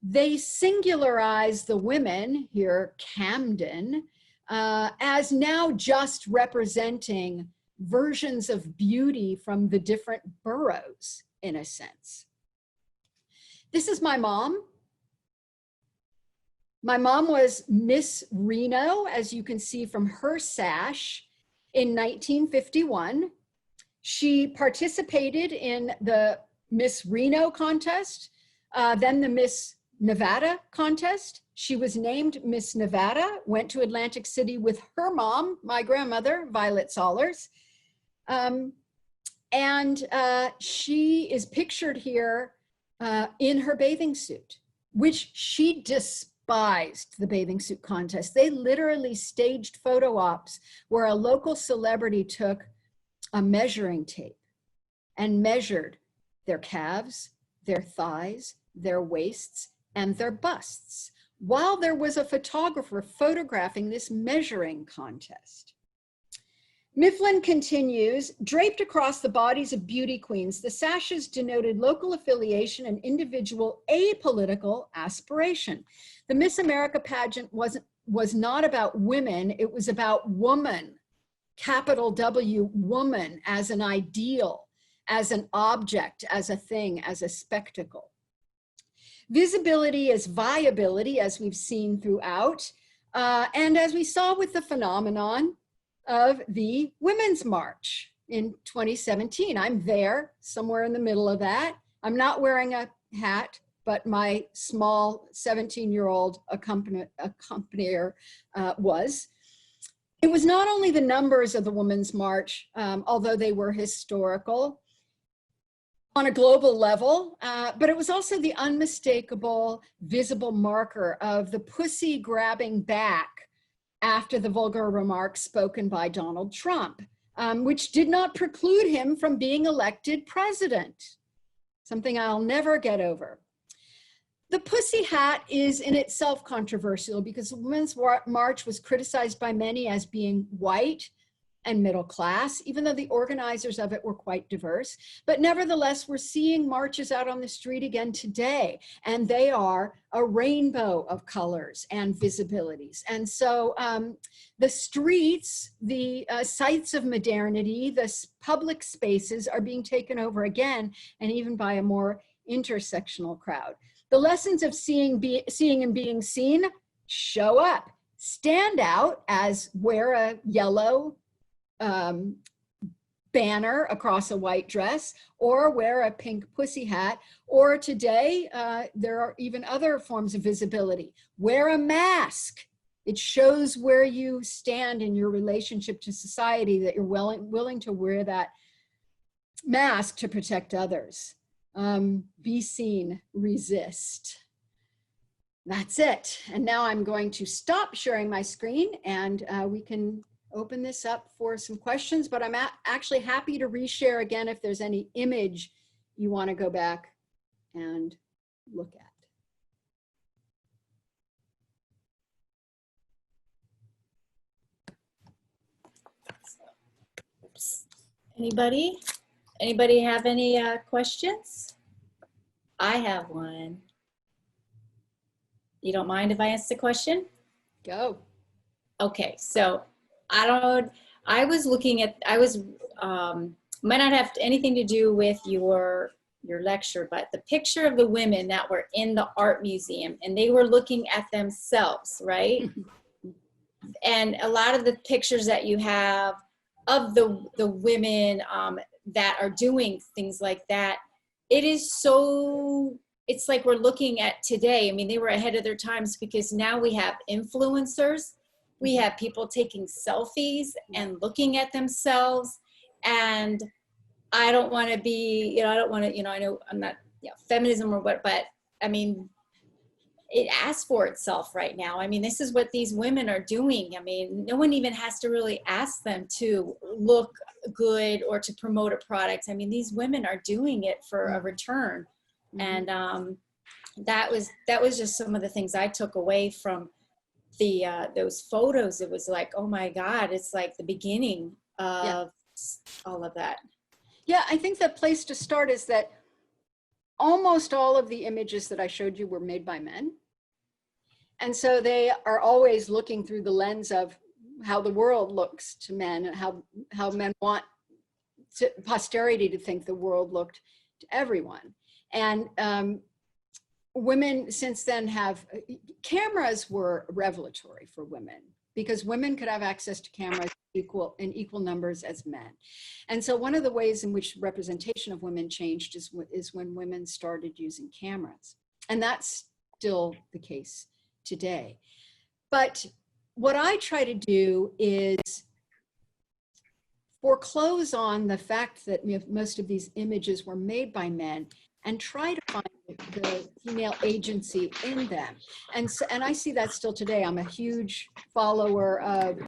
Speaker 1: They singularize the women, here Camden, as now just representing versions of beauty from the different boroughs, in a sense. This is my mom. My mom was Miss Reno, as you can see from her sash, in 1951. She participated in the Miss Reno contest, then the Miss Nevada contest. She was named Miss Nevada, went to Atlantic City with her mom, my grandmother, Violet Sollers. She is pictured here in her bathing suit, which she despised the bathing suit contest. They literally staged photo ops where a local celebrity took a measuring tape and measured their calves, their thighs, their waists, and their busts, while there was a photographer photographing this measuring contest. Mifflin continues, draped across the bodies of beauty queens, the sashes denoted local affiliation and individual apolitical aspiration. The Miss America pageant was not about women, it was about woman, capital W, woman, as an ideal, as an object, as a thing, as a spectacle. Visibility as viability, as we've seen throughout, and as we saw with the phenomenon of the Women's March in 2017. I'm there, somewhere in the middle of that. I'm not wearing a hat, but my small 17-year-old accompanier was. It was not only the numbers of the Women's March, although they were historical on a global level, but it was also the unmistakable, visible marker of the pussy grabbing back after the vulgar remarks spoken by Donald Trump, which did not preclude him from being elected president, something I'll never get over. The pussy hat is in itself controversial because the Women's March was criticized by many as being white and middle class, even though the organizers of it were quite diverse. But nevertheless, we're seeing marches out on the street again today, and they are a rainbow of colors and visibilities. And so the streets, the sites of modernity, the public spaces are being taken over again, and even by a more intersectional crowd. The lessons of seeing and being seen show up. Stand out as wear a yellow banner across a white dress, or wear a pink pussy hat, or today there are even other forms of visibility. Wear a mask. It shows where you stand in your relationship to society, that you're willing to wear that mask to protect others. Be seen, resist. That's it. And now I'm going to stop sharing my screen, and we can open this up for some questions, but I'm actually happy to reshare again if there's any image you want to go back and look at.
Speaker 2: Anybody have any questions? I have one. You don't mind if I ask the question?
Speaker 1: Go.
Speaker 2: Okay, so I was looking at, might not have anything to do with your lecture, but the picture of the women that were in the art museum, and they were looking at themselves, right? And a lot of the pictures that you have of the women that are doing things like that, it is so, it's like we're looking at today. I mean, they were ahead of their times, because now we have influencers. We have people taking selfies and looking at themselves. And I don't want to be, I don't want to, I know I'm not, feminism or what, but I mean, it asks for itself right now. I mean, this is what these women are doing. I mean, no one even has to really ask them to look good or to promote a product. I mean, these women are doing it for a return. And that was just some of the things I took away from those photos. It was like, oh my God, it's like the beginning of all of that.
Speaker 1: Yeah, I think the place to start is that almost all of the images that I showed you were made by men. And so they are always looking through the lens of how the world looks to men, and how men want posterity to think the world looked to everyone. And women since then cameras were revelatory for women. because women could have access to cameras in equal numbers as men. And so one of the ways in which representation of women changed is when women started using cameras. And that's still the case today. But what I try to do is foreclose on the fact that most of these images were made by men and try to find the female agency in them. And I see that still today. I'm a huge follower of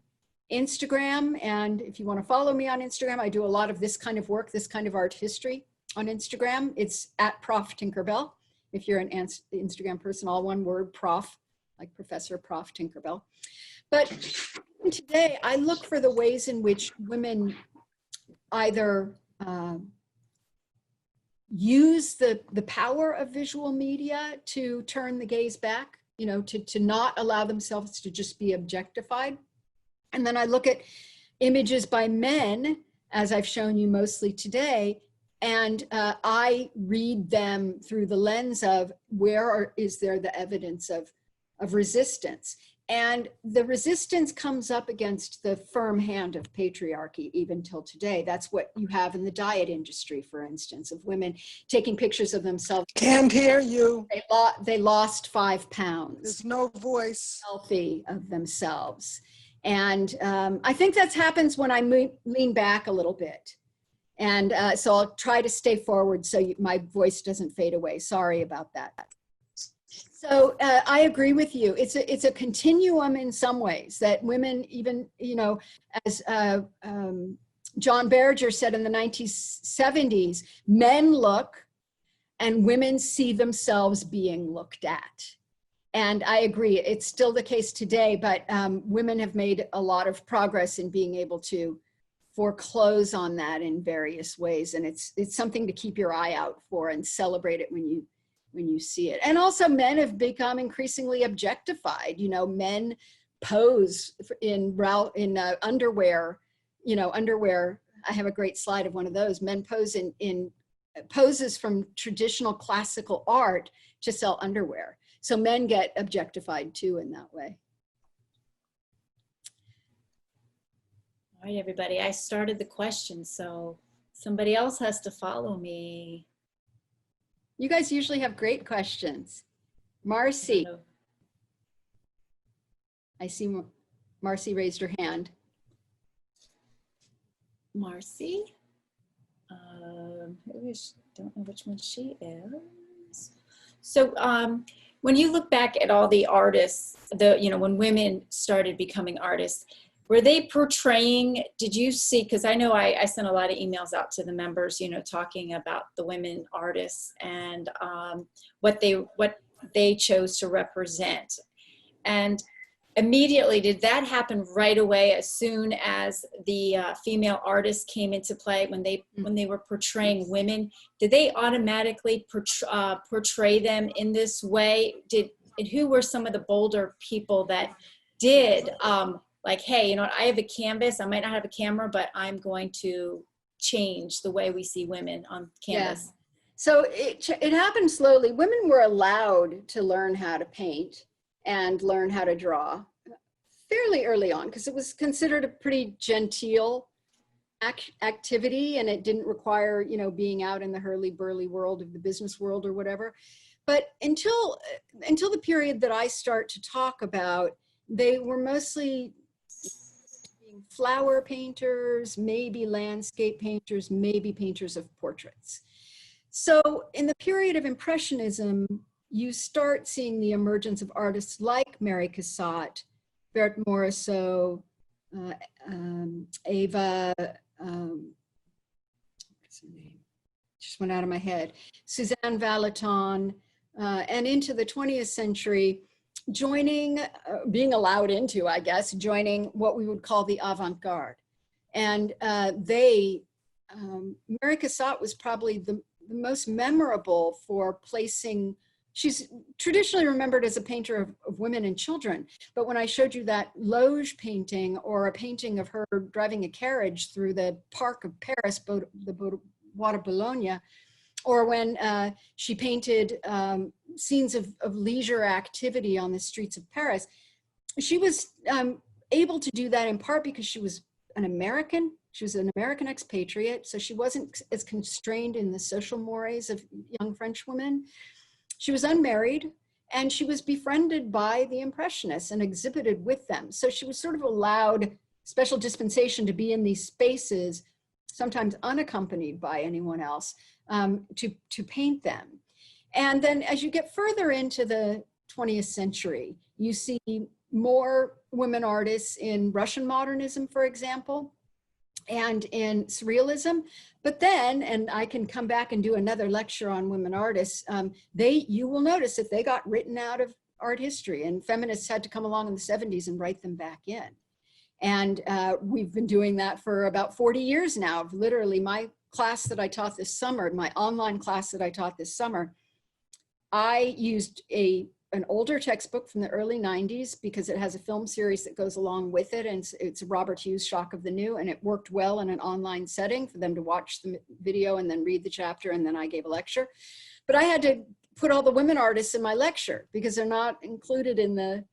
Speaker 1: Instagram. And if you want to follow me on Instagram, I do a lot of this kind of work, this kind of art history on Instagram. It's at Prof. Tinkerbell. If you're an Instagram person, all one word, Prof, like Professor Prof. Tinkerbell. But today I look for the ways in which women either use the power of visual media to turn the gaze back, you know, to not allow themselves to just be objectified. And then I look at images by men, as I've shown you mostly today, and I read them through the lens of is there the evidence of resistance. And the resistance comes up against the firm hand of patriarchy, even till today. That's what you have in the diet industry, for instance, of women taking pictures of themselves.
Speaker 3: Can't hear you.
Speaker 1: They lost 5 pounds.
Speaker 3: There's no voice.
Speaker 1: Selfie of themselves. And I think that happens when I lean back a little bit. And so I'll try to stay forward so my voice doesn't fade away. Sorry about that. So I agree with you. It's a continuum in some ways that women, even, you know, as John Berger said in the 1970s, men look and women see themselves being looked at. And I agree, it's still the case today, but women have made a lot of progress in being able to foreclose on that in various ways. And it's something to keep your eye out for and celebrate it when you see it. And also men have become increasingly objectified. You know, men pose in underwear, you know, underwear. I have a great slide of one of those. Men pose in poses from traditional classical art to sell underwear. So men get objectified too in that way.
Speaker 2: All right, everybody, I started the question, so somebody else has to follow me.
Speaker 1: You guys usually have great questions. Marcy. I see Marcy raised her hand.
Speaker 2: Marcy? Don't know which one she is. So when you look back at all the artists, when women started becoming artists, were they portraying, did you see, because I know I sent a lot of emails out to the members, you know, talking about the women artists and what they chose to represent. And immediately, did that happen right away as soon as the female artists came into play when they were portraying women? Did they automatically portray them in this way? And who were some of the bolder people that did? Like, hey, you know, I have a canvas. I might not have a camera, but I'm going to change the way we see women on canvas.
Speaker 1: Yeah. So it happened slowly. Women were allowed to learn how to paint and learn how to draw fairly early on because it was considered a pretty genteel activity, and it didn't require, you know, being out in the hurly-burly world of the business world or whatever. But until the period that I start to talk about, they were mostly flower painters, maybe landscape painters, maybe painters of portraits. So in the period of Impressionism, you start seeing the emergence of artists like Mary Cassatt, Berthe Morisot, Ava, what's her name? Just went out of my head, Suzanne Valentin, and into the 20th century, joining, being allowed into, I guess, joining what we would call the avant-garde. And Mary Cassatt was probably the most memorable for placing, she's traditionally remembered as a painter of women and children. But when I showed you that Loge painting, or a painting of her driving a carriage through the park of Paris, the Bois de Boulogne, or when she painted scenes of leisure activity on the streets of Paris, she was able to do that in part because she was an American. She was an American expatriate, so she wasn't as constrained in the social mores of young French women. She was unmarried, and she was befriended by the Impressionists and exhibited with them. So she was sort of allowed special dispensation to be in these spaces, sometimes unaccompanied by anyone else, to paint them. And then as you get further into the 20th century, you see more women artists in Russian modernism, for example, and in surrealism. But then, and I can come back and do another lecture on women artists, you will notice that they got written out of art history, and feminists had to come along in the 70s and write them back in. And we've been doing that for about 40 years now. Literally, my class that I taught this summer, my online class that I taught this summer, I used an older textbook from the early 90s because it has a film series that goes along with it, and it's Robert Hughes' Shock of the New, and it worked well in an online setting for them to watch the video and then read the chapter, and then I gave a lecture. But I had to put all the women artists in my lecture because they're not included in the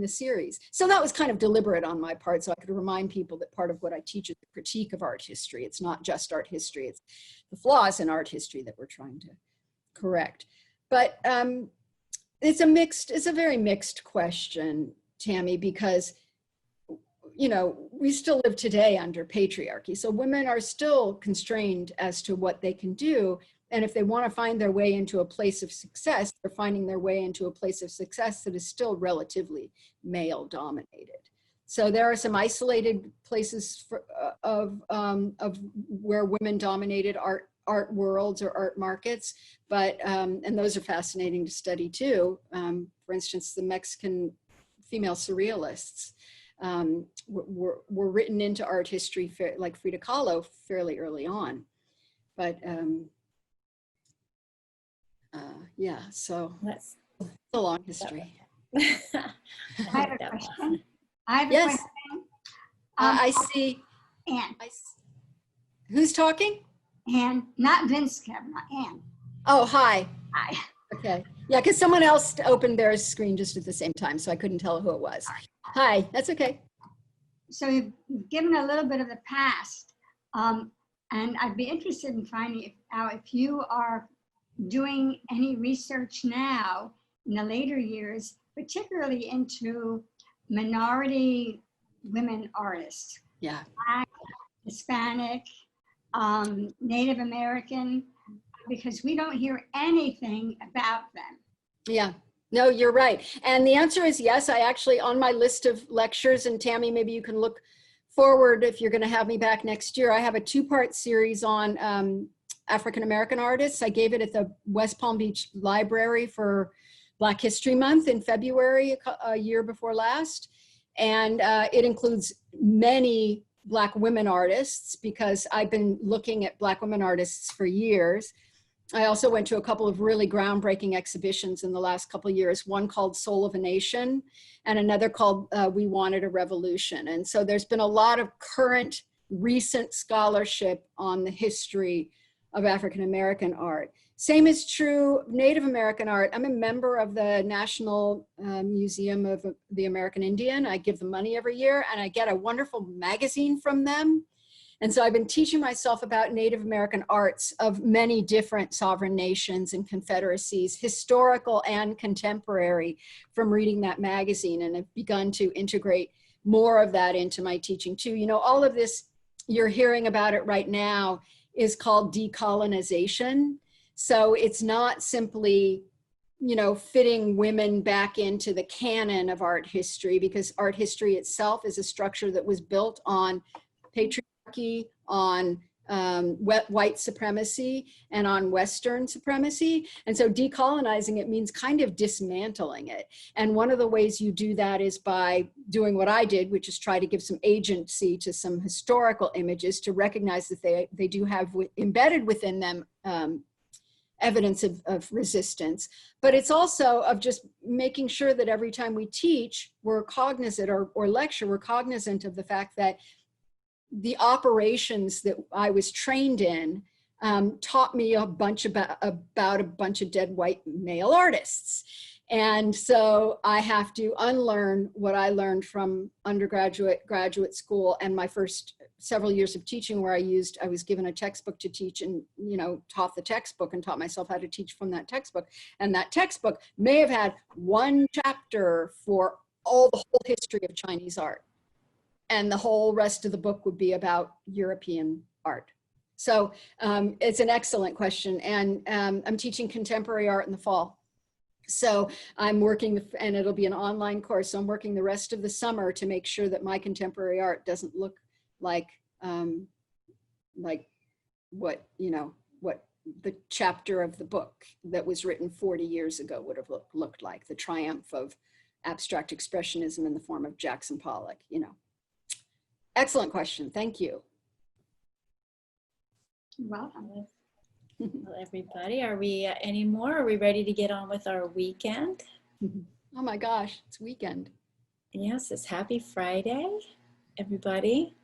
Speaker 1: series. So that was kind of deliberate on my part, so I could remind people that part of what I teach is the critique of art history. It's not just art history, it's the flaws in art history that we're trying to correct. But it's a very mixed question, Tammy, because, you know, we still live today under patriarchy. So women are still constrained as to what they can do. And if they want to find their way into a place of success, they're finding their way into a place of success that is still relatively male dominated. So there are some isolated places of where women dominated art worlds or art markets, but and those are fascinating to study too. For instance, the Mexican female surrealists were written into art history, like Frida Kahlo, fairly early on. But yeah, so that's a long history.
Speaker 4: I have a question.
Speaker 1: Yes. I see.
Speaker 4: Anne.
Speaker 1: Who's talking?
Speaker 4: Anne, not Vince, not Anne.
Speaker 1: Oh, hi.
Speaker 4: Hi.
Speaker 1: Okay. Yeah, because someone else opened their screen just at the same time, so I couldn't tell who it was. Hi, that's okay.
Speaker 4: So you've given a little bit of the past, and I'd be interested in finding out if you are doing any research now in the later years, particularly into minority women artists.
Speaker 1: Yeah.
Speaker 4: Black, Hispanic, Native American, because we don't hear anything about them.
Speaker 1: Yeah, no, you're right. And the answer is yes. I actually, on my list of lectures, and Tammy, maybe you can look forward if you're going to have me back next year. I have a 2-part series on African-American artists. I gave it at the West Palm Beach Library for Black History Month in February, a year before last. And it includes many Black women artists because I've been looking at Black women artists for years. I also went to a couple of really groundbreaking exhibitions in the last couple of years, one called Soul of a Nation and another called We Wanted a Revolution. And so there's been a lot of current, recent scholarship on the history of African-American art. Same is true of Native American art. I'm a member of the National Museum of the American Indian. I give them money every year and I get a wonderful magazine from them. And so I've been teaching myself about Native American arts of many different sovereign nations and confederacies, historical and contemporary, from reading that magazine, and have begun to integrate more of that into my teaching too. You know, all of this, you're hearing about it right now, is called decolonization. So it's not simply, you know, fitting women back into the canon of art history, because art history itself is a structure that was built on patriarchy, on white supremacy, and on Western supremacy. And so decolonizing it means kind of dismantling it. And one of the ways you do that is by doing what I did, which is try to give some agency to some historical images, to recognize that they do have embedded within them evidence of resistance. But it's also of just making sure that every time we teach, we're cognizant, or lecture, we're cognizant of the fact that the operations that I was trained in taught me a bunch about a bunch of dead white male artists. And so I have to unlearn what I learned from undergraduate, graduate school, and my first several years of teaching, where I was given a textbook to teach, and, you know, taught the textbook and taught myself how to teach from that textbook. And that textbook may have had one chapter for all the whole history of Chinese art, and the whole rest of the book would be about European art. So it's an excellent question. And I'm teaching contemporary art in the fall. So I'm working, and it'll be an online course. So I'm working the rest of the summer to make sure that my contemporary art doesn't look like what, you know, what the chapter of the book that was written 40 years ago would have looked like, the triumph of abstract expressionism in the form of Jackson Pollock, you know. Excellent question. Thank you.
Speaker 4: Welcome.
Speaker 2: Well, everybody, are we any more? Are we ready to get on with our weekend?
Speaker 1: Oh my gosh, it's weekend.
Speaker 2: Yes, it's happy Friday, everybody.